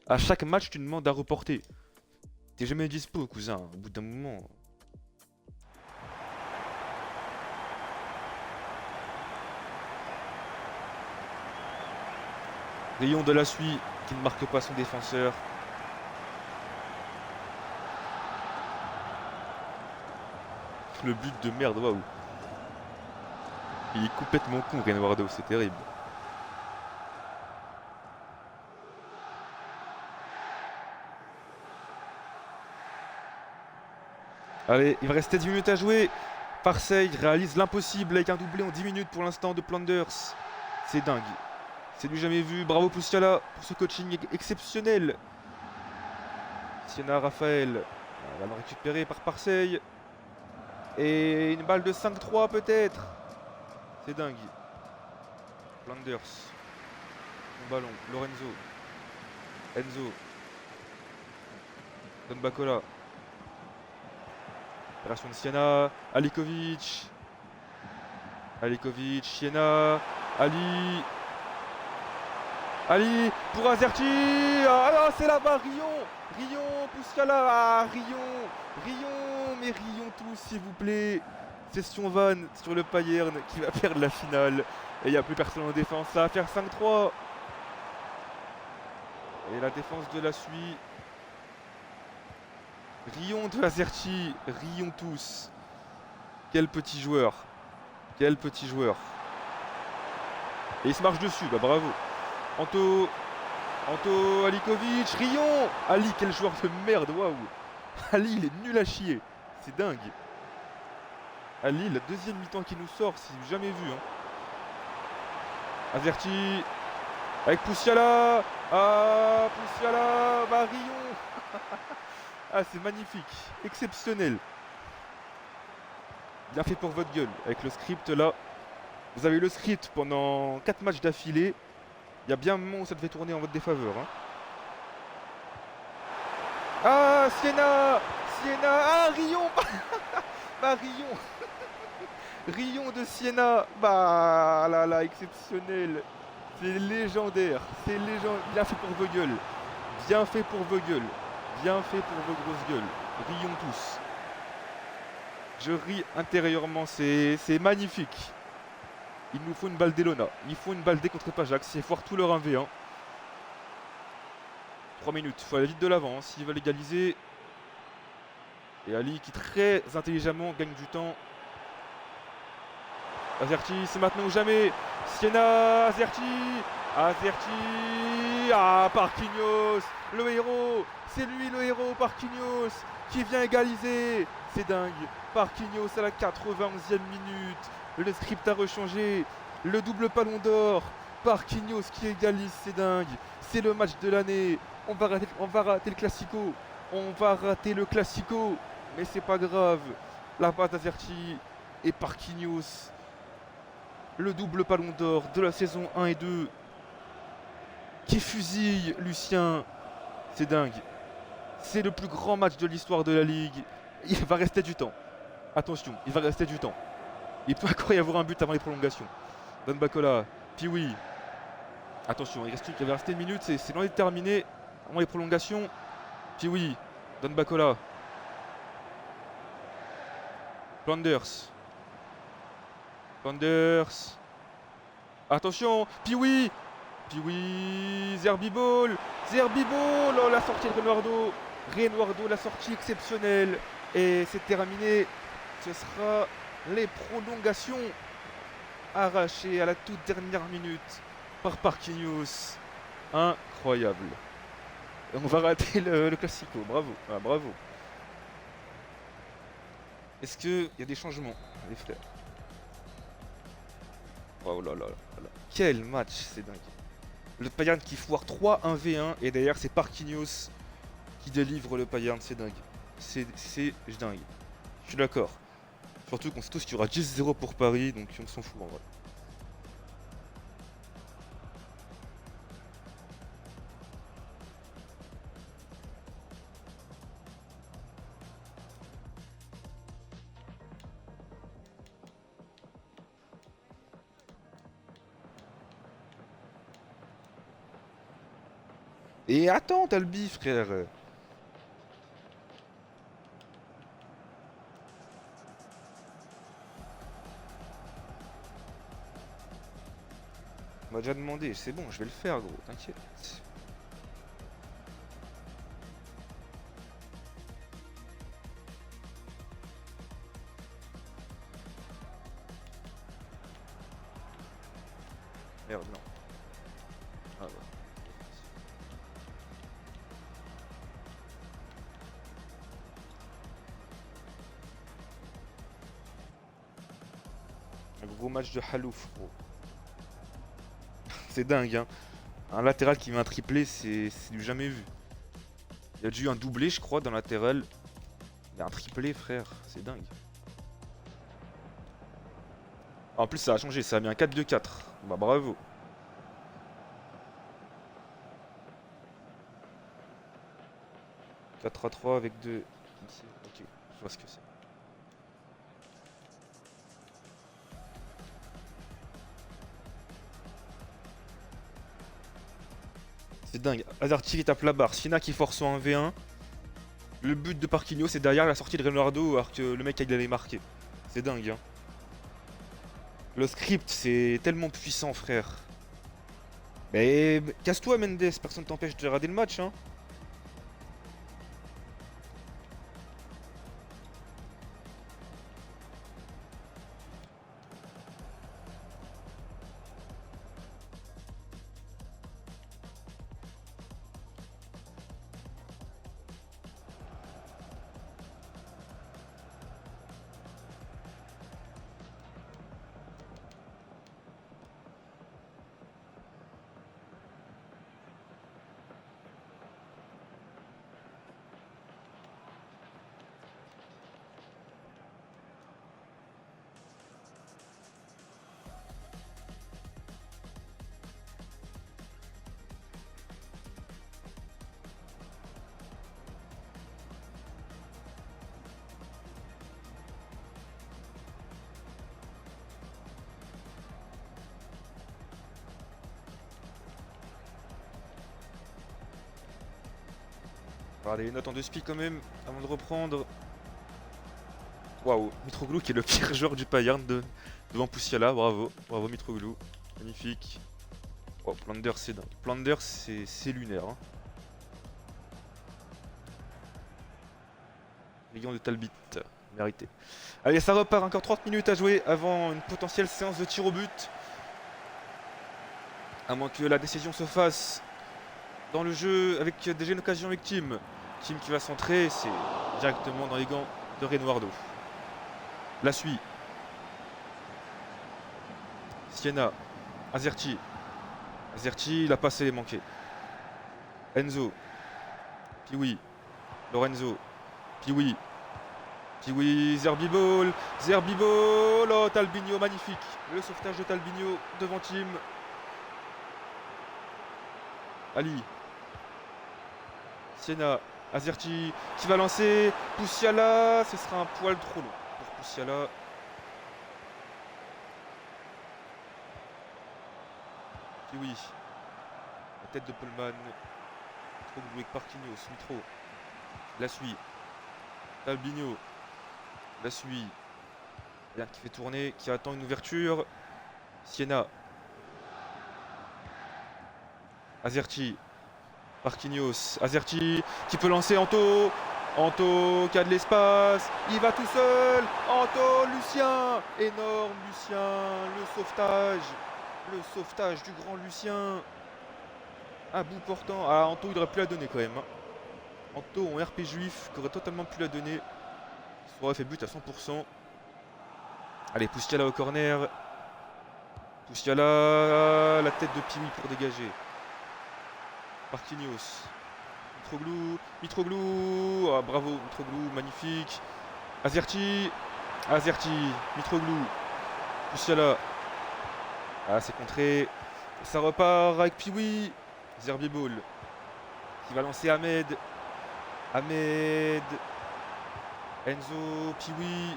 À chaque match, tu demandes à reporter. T'es jamais dispo, cousin, au bout d'un moment. Rayon de la suie qui ne marque pas son défenseur. Le but de merde, waouh. Il est complètement con, Renoirdo, c'est terrible. Allez, il va rester 10 minutes à jouer. Marseille réalise l'impossible avec un doublé en 10 minutes pour l'instant de Planders. C'est dingue. C'est du jamais vu. Bravo Poussiala pour ce coaching exceptionnel. Siena Raphaël. Ballon récupéré par Marseille. Et une balle de 5-3 peut-être. C'est dingue. Planders. Bon ballon. Lorenzo. Enzo. Don Bacola. Opération de Siena. Alikovic. Alikovic. Siena. Ali. Ali pour Azerti. Ah, c'est là-bas. Rion. Rion. Poussiala. Ah, Rion. Rion. Mais Rion tous, s'il vous plaît. Session Van sur le Payern qui va perdre la finale. Et il n'y a plus personne en défense. Ça va faire 5-3. Et la défense de la suit. Rion de Azerti. Rion tous. Quel petit joueur. Quel petit joueur. Et il se marche dessus. Bah bravo. Anto Alikovic. Rion. Ali, quel joueur de merde. Waouh. Ali, il est nul à chier. C'est dingue. Ali, la deuxième mi-temps qui nous sort, c'est jamais vu. Hein. Azerti. Avec Poussiala. Ah, Poussiala. Bah, Rion. Ah, c'est magnifique. Exceptionnel. Bien fait pour votre gueule. Avec le script là. Vous avez le script pendant 4 matchs d'affilée. Il y a bien un moment où ça devait tourner en votre défaveur. Hein. Ah, Siena. Ah, Rion. Bah, Rion. Rion de Siena. Bah, là, exceptionnel. C'est légendaire. C'est légendaire. Bien fait pour vos gueules. Bien fait pour vos gueules. Bien fait pour vos grosses gueules. Rions tous. Je ris intérieurement. C'est magnifique. Il nous faut une balle d'Elona. Il faut une balle D contre Ajax. Il faut foire tout leur 1v1. 3 minutes. Il faut aller vite de l'avant. Hein, s'ils veulent égaliser. Et Ali qui très intelligemment gagne du temps. Azerti, c'est maintenant ou jamais. Siena, Azerti. Ah, Marquinhos. Le héros. C'est lui le héros, Marquinhos. Qui vient égaliser. C'est dingue. Marquinhos à la 91e minute. Le script a rechangé. Le double ballon d'or. Marquinhos qui égalise, c'est dingue. C'est le match de l'année. On va rater le Classico. On va rater le Classico. Mais c'est pas grave. La passe d'Azerti et Marquinhos. Le double ballon d'or de la saison 1 et 2. Qui fusille Lucien. C'est dingue. C'est le plus grand match de l'histoire de la Ligue. Il va rester du temps. Attention, il va rester du temps. Il peut encore y avoir un but avant les prolongations. Don Bacola, Piwi. Attention, il va rester une minute, c'est loin d'être terminé. Avant les prolongations. Piwi, Don Bacola. Flanders. Attention, Piwi. Zerbibol. Oh, la sortie de Renoirdo, la sortie exceptionnelle. Et c'est terminé. Ce sera les prolongations arrachées à la toute dernière minute par Marquinhos. Incroyable. Et on va rater le Classico. Bravo. Ah, bravo. Est-ce qu'il y a des changements, les frères? Oh là là là là. Quel match, c'est dingue. Le Payern qui foire 3-1v1 et derrière c'est Marquinhos qui délivre le Payern, c'est dingue. C'est dingue. Je suis d'accord. Surtout qu'on sait tous qu'il y aura 10-0 pour Paris, donc on s'en fout en vrai. Et attends, t'as le bif, frère. On m'a déjà demandé, c'est bon, je vais le faire, gros, t'inquiète. Merde, non. Ah, ouais. Un gros match de Halouf, gros. C'est dingue, hein. Un latéral qui met un triplé, c'est du jamais vu. Il y a déjà eu un doublé, je crois, d'un latéral. Mais un triplé, frère, c'est dingue. En plus, ça a changé, ça a mis un 4-2-4. Bah, bravo. 4-3 avec deux. Ok, je vois ce que c'est. C'est dingue. Azarti qui tape la barre. Sina qui force en 1v1. Le but de Parquinho, c'est derrière la sortie de Leonardo alors que le mec il allait marquer. C'est dingue, hein. Le script, c'est tellement puissant, frère. Mais casse-toi, Mendes. Personne t'empêche de regarder le match, hein. Regardez les notes en deux spi quand même, avant de reprendre. Waouh, Mitroglou qui est le pire joueur du Bayern devant Poussiala, bravo. Bravo Mitroglou, magnifique. Oh, Plunder c'est dingue. Plunder c'est lunaire, hein. Lion de Talbot, mérité. Allez, ça repart, encore 30 minutes à jouer avant une potentielle séance de tir au but. À moins que la décision se fasse dans le jeu avec déjà une occasion avec Tim. Tim qui va centrer, c'est directement dans les gants de Renoirdo. La suit. Siena. Azerti. Azerti, il a passé les manqués. Enzo. Piwi. Lorenzo. Piwi. Piwi, Zerbibol. Zerbibol. Oh, Talbinho, magnifique. Le sauvetage de Talbinho devant Tim. Ali. Siena. Azerti qui va lancer. Poussiala. Ce sera un poil trop long pour Poussiala. Piwi. La tête de Pullman. Trop avec Parquinhos. Mitro. La suit. Talbinho. La suit. Bien qui fait tourner, qui attend une ouverture. Siena. Azerti. Parquinhos. Azerti qui peut lancer Anto. Anto qui a de l'espace. Il va tout seul. Anto, Lucien. Énorme Lucien. Le sauvetage. Le sauvetage du grand Lucien. À bout portant. Ah, Anto, il aurait pu la donner quand même, hein. Anto en RP juif qui aurait totalement pu la donner. Il aurait fait but à 100%. Allez, Poussiala au corner. Poussiala, la tête de Piwi pour dégager. Marquinhos. Mitroglou. Mitroglou. Ah, bravo, Mitroglou, magnifique. Azerti. Azerti. Mitroglou. Poussiala. Ah, c'est contré. Ça repart avec Piwi. Zerbibol. Qui va lancer Ahmed. Ahmed. Enzo. Piwi.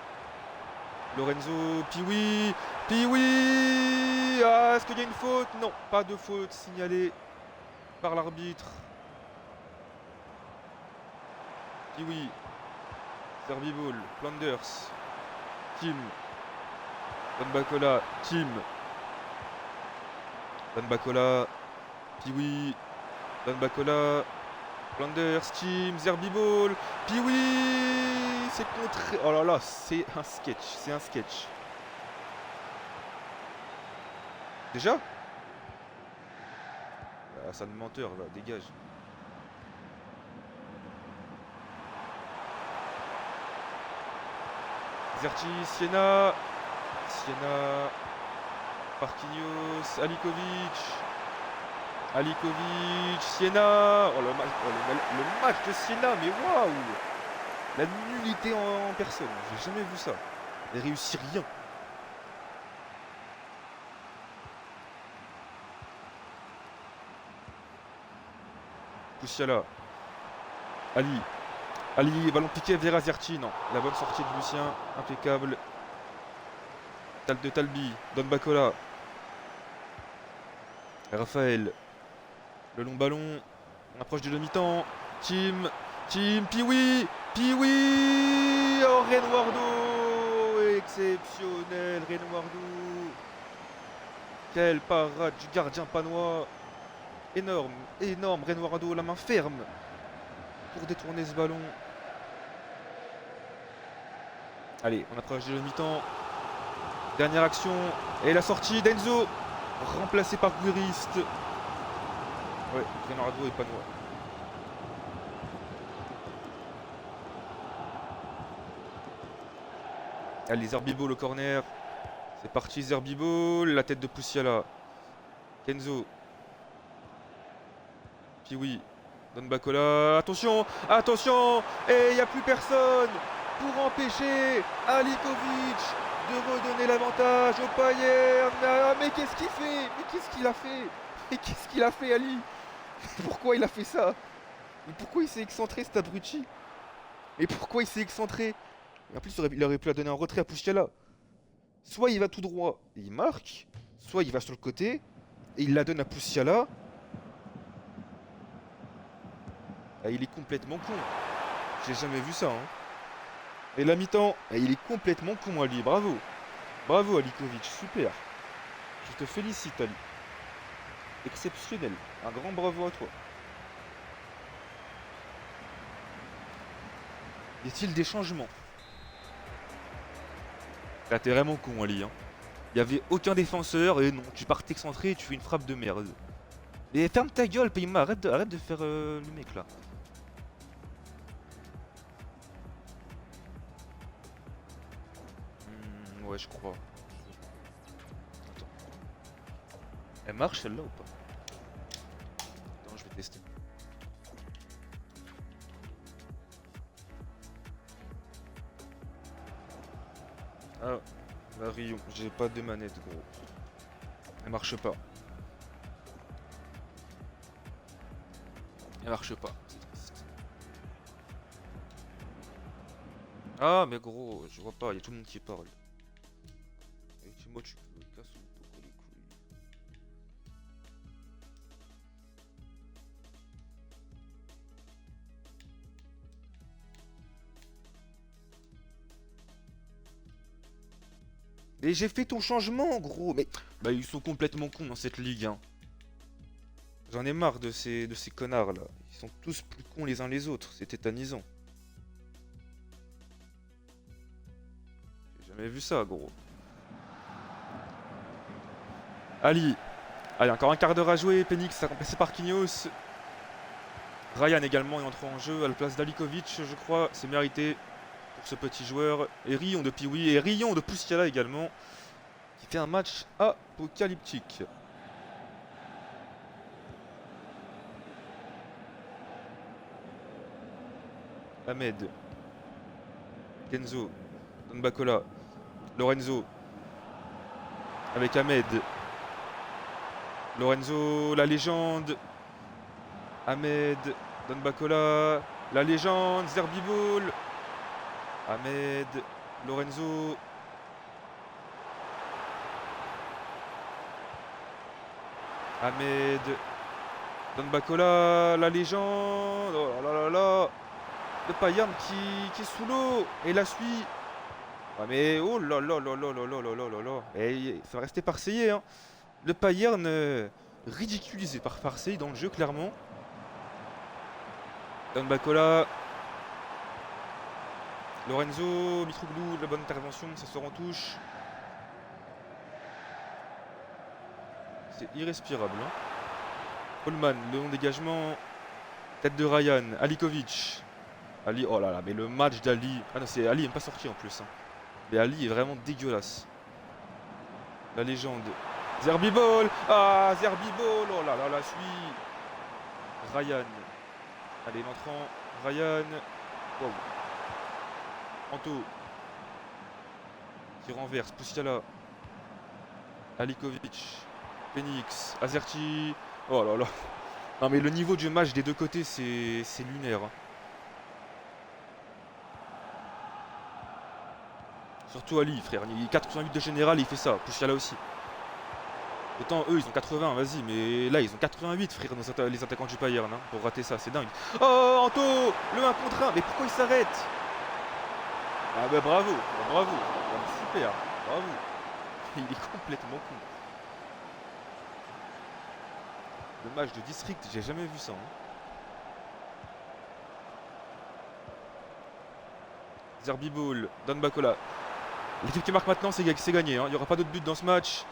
Lorenzo. Piwi. Piwi. Ah, est-ce qu'il y a une faute? Non, pas de faute signalée par l'arbitre. Piwi. Zerbibol. Flanders. Tim. Van Bacola. Tim. Van Bacola. Piwi. Van Bacola. Flanders. Tim. Zerbibol. Piwi. C'est contre. Oh là là, c'est un sketch. C'est un sketch. Déjà? sale menteur là, dégage. Zerti, Siena. Siena. Marquinhos, Alikovic. Alikovic, Siena. Oh, le match de Siena, mais waouh! La nullité en personne, j'ai jamais vu ça. Il réussit rien. Poussiala. Ali. Ali, ballon piqué vers Azerti. Non, la bonne sortie de Lucien, impeccable. De Talbi, Don Bacola. Raphaël. Le long ballon. On approche du demi-temps. Tim, Piwi. Piwi. Oh, Renoirdo. Exceptionnel, Renoirdo. Quelle parade du gardien panois. Énorme, Renoirdo, la main ferme pour détourner ce ballon. Allez, on approche de la mi-temps. Dernière action. Et la sortie d'Enzo. Remplacé par Guirist. Ouais, Renoirdo et panois. Allez, Zerbibo, le corner. C'est parti, Zerbibo. La tête de Poussiala. Kenzo. Piwi, Don Bacola, attention, attention, et il n'y a plus personne pour empêcher Alikovic de redonner l'avantage au Bayern. Ah, mais qu'est-ce qu'il fait? Mais qu'est-ce qu'il a fait? Mais qu'est-ce qu'il a fait, Ali? Pourquoi il a fait ça? Mais pourquoi il s'est excentré, cet abruti? Et pourquoi il s'est excentré? Et en plus, il aurait pu la donner en retrait à Poussiala. Soit il va tout droit et il marque, soit il va sur le côté et il la donne à Poussiala. Ah, il est complètement con. J'ai jamais vu ça. Hein. Et la mi-temps, ah, il est complètement con, Ali. Bravo. Bravo, Alikovic. Super. Je te félicite, Ali. Exceptionnel. Un grand bravo à toi. Y a-t-il des changements? Là, t'es vraiment con, Ali. Hein. Y avait aucun défenseur et non, tu pars t'excentrer et tu fais une frappe de merde. Et ferme ta gueule, Payma. Arrête de faire le mec, là. Ouais, je crois. Attends. Elle marche celle-là ou pas? Attends, je vais tester. Ah, la Rion, j'ai pas de manette, gros. Elle marche pas. Elle marche pas, c'est triste. Ah, mais gros, je vois pas, il y a tout le monde qui parle. Et moi, tu peux casser les couilles. Mais j'ai fait ton changement, gros. Mais bah, ils sont complètement cons dans cette ligue. Hein. J'en ai marre de ces connards là. Ils sont tous plus cons les uns les autres. C'est tétanisant. J'ai jamais vu ça, gros. Ali. Allez, encore un quart d'heure à jouer. Penix a remplacé par Marquinhos. Ryan également est entré en jeu à la place d'Alikovic, je crois. C'est mérité pour ce petit joueur. Et Rion de Piwi et Rion de Poussiala également. Qui fait un match apocalyptique. Ahmed. Kenzo. Don Bacola. Lorenzo. Avec Ahmed. Lorenzo, la légende. Ahmed. Don Bacola. La légende. Zerbiboul. Ahmed. Lorenzo. Ahmed. Don Bacola. La légende. Oh là là là. Le Bayern qui est sous l'eau. Et la suit. Ah mais oh là là là là là là là là là là. Et ça va rester Marseillais hein. Le Bayern ridiculisé par Marseille dans le jeu clairement. Don Bacola. Lorenzo, Mitroglou, la bonne intervention, ça sort en touche. C'est irrespirable. Hein. Coleman, le long dégagement. Tête de Ryan. Alikovic. Ali, oh là là, mais le match d'Ali. Ah non, c'est Ali, il n'est pas sorti en plus, hein. Mais Ali est vraiment dégueulasse. La légende. Zerbibol. Ah, Zerbibol. Oh là là, la suit. Ryan. Allez, l'entrant. Ryan. Wow. Anto. Qui renverse. Poussiala. Alikovic. Phoenix. Azerti. Oh là là. Non mais le niveau du match des deux côtés, c'est lunaire, hein. Surtout Ali, frère. Il 88 de général, il fait ça. Poussiala aussi. Autant eux, ils ont 80, vas-y. Mais là, ils ont 88, frère, les attaquants du Bayern, hein, pour rater ça. C'est dingue. Oh, Anto. Le 1 contre 1. Mais pourquoi il s'arrête? Ah bah bravo. Bravo. Super. Bravo. Il est complètement con. Le match de district, j'ai jamais vu ça, hein. Zerbibol, Don Bacola. L'équipe qui marque maintenant, c'est gagné, hein. Il n'y aura pas d'autre but dans ce match.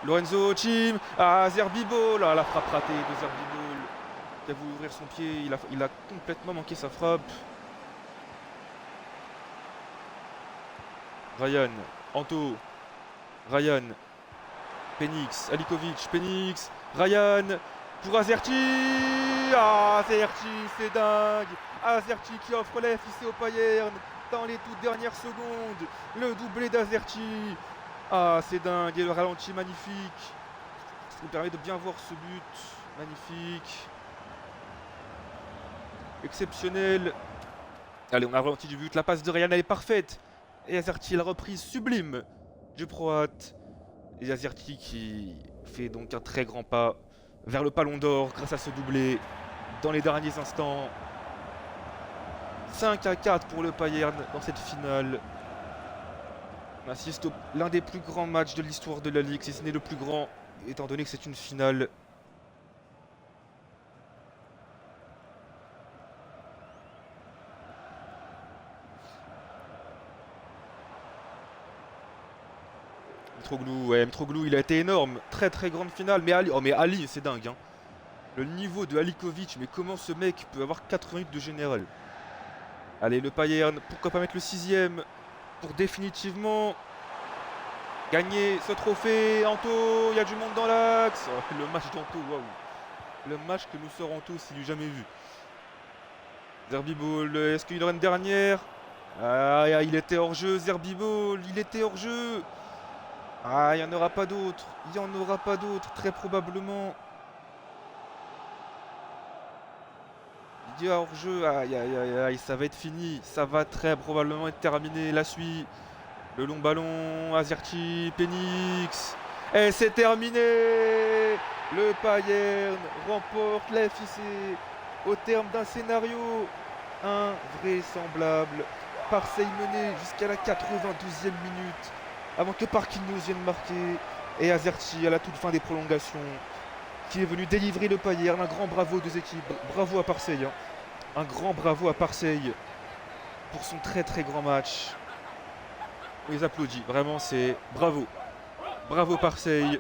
Lorenzo, Chim. Ah, Zerbibol. Ah, la frappe ratée de Zerbibol. Il a voulu ouvrir son pied. Il a complètement manqué sa frappe. Ryan, Anto. Ryan. Phoenix, Alikovic, Phoenix. Ryan. Pour Azerti. Ah, Azerti, c'est dingue. Azerti qui offre l'F ici au Bayern dans les toutes dernières secondes. Le doublé d'Azerti. Ah, c'est dingue. Et le ralenti magnifique. Ça nous permet de bien voir ce but. Magnifique. Exceptionnel. Allez, on a ralenti du but. La passe de Ryan, elle est parfaite. Et Azerti, la reprise sublime du Croate. Et Azerti qui fait donc un très grand pas vers le Ballon d'Or grâce à ce doublé dans les derniers instants. 5-4 pour le Bayern dans cette finale. On assiste à l'un des plus grands matchs de l'histoire de la Ligue, si ce n'est le plus grand, étant donné que c'est une finale. Mitroglou, ouais, Mitroglou, il a été énorme. Très très grande finale. Mais Ali, oh mais Ali, c'est dingue, hein. Le niveau de Alikovic, mais comment ce mec peut avoir 88 de général? Allez, le Bayern, pourquoi pas mettre le 6ème pour définitivement gagner ce trophée. Anto, il y a du monde dans l'axe. Oh, le match d'Anto, waouh. Le match que nous sort Anto s'il n'eût jamais vu. Zerbibol, est-ce qu'il y aura une dernière? Ah, il était hors jeu, Zerbibol, il était hors jeu. Ah, il n'y en aura pas d'autres. Il n'y en aura pas d'autres, très probablement. Il y a hors jeu. Aïe, aïe, aïe, aïe, ça va être fini. Ça va très probablement être terminé. La suite. Le long ballon, Azerti, Phoenix. Et c'est terminé. Le Bayern remporte la FIC au terme d'un scénario invraisemblable. Marseille mené jusqu'à la 92e minute avant que Parquinhos vienne marquer. Et Azerti à la toute fin des prolongations qui est venu délivrer le Bayern. Un grand bravo aux deux équipes. Bravo à Marseille, hein. Un grand bravo à Marseille pour son très très grand match. On les applaudit, vraiment c'est bravo. Bravo Marseille.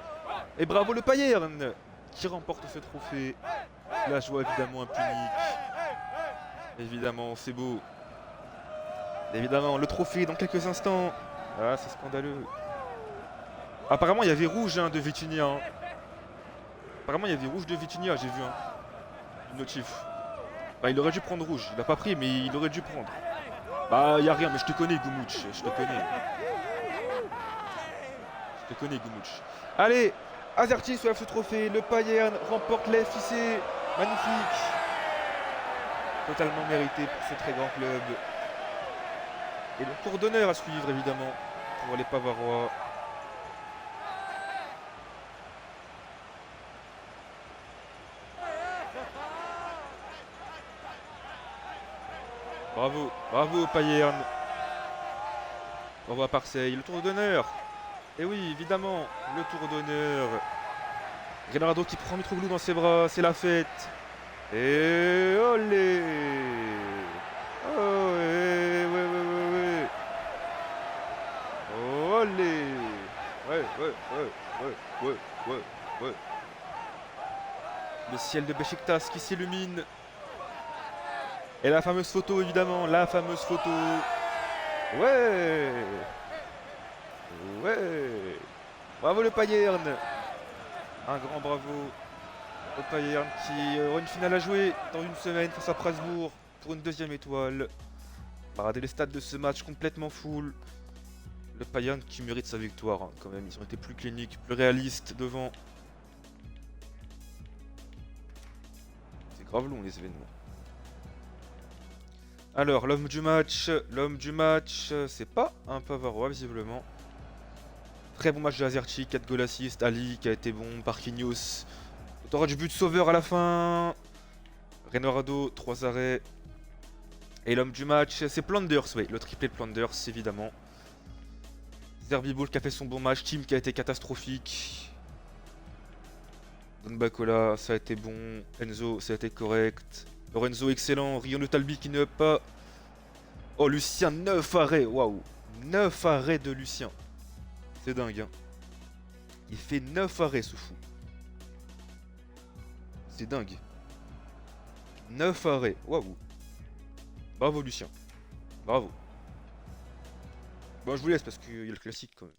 Et bravo le Bayern qui remporte ce trophée. La joie évidemment impunique. Évidemment, c'est beau. Évidemment, le trophée dans quelques instants. Ah, c'est scandaleux. Apparemment, il y avait rouge, hein, de Vitinha, hein. Apparemment, il y avait rouge de Vitinha, j'ai vu, hein. Une notif. Bah, il aurait dû prendre rouge. Il n'a pas pris, mais il aurait dû prendre. Bah, il n'y a rien, mais je te connais, Goumouch. Je te connais. Je te connais, Goumouch. Allez, Azerti soulève ce trophée. Le Bayern remporte la FIC. Magnifique. Totalement mérité pour ce très grand club. Et le tour d'honneur à suivre, évidemment, pour les Bavarois. Bravo, bravo Bayern. Bravo à Marseille. Le tour d'honneur. Et oui, évidemment, le tour d'honneur. Reynaldo qui prend Mitroglou dans ses bras, c'est la fête. Et olé. Oh, ouais, ouais, ouais, ouais, ouais. Olé. Ouais, ouais, ouais, ouais, ouais, ouais, ouais. Le ciel de Beşiktaş qui s'illumine. Et la fameuse photo, évidemment, la fameuse photo. Ouais. Ouais. Bravo le Bayern. Un grand bravo au Bayern qui aura une finale à jouer dans une semaine face à Strasbourg pour une deuxième étoile. On va regarder les stats de ce match complètement full. Le Bayern qui mérite sa victoire hein, quand même. Ils ont été plus cliniques, plus réalistes devant. C'est grave long les événements. Alors, l'homme du match, c'est pas un Pavarois visiblement. Très bon match de Azerchi, 4 goals assist, Ali qui a été bon, Marquinhos. Autora du but sauveur à la fin. Reynaldo, 3 arrêts. Et l'homme du match, c'est Planders, oui, le triplé de Planders évidemment. Zerbi-Ball qui a fait son bon match, Kim qui a été catastrophique. Don Bacola, ça a été bon. Enzo, ça a été correct. Lorenzo, excellent. Rion de Talbi qui ne pas. Oh, Lucien, 9 arrêts. Waouh. 9 arrêts de Lucien. C'est dingue. Hein. Il fait 9 arrêts, ce fou. C'est dingue. 9 arrêts. Waouh. Bravo, Lucien. Bravo. Bon, je vous laisse parce qu'il y a le classique quand même.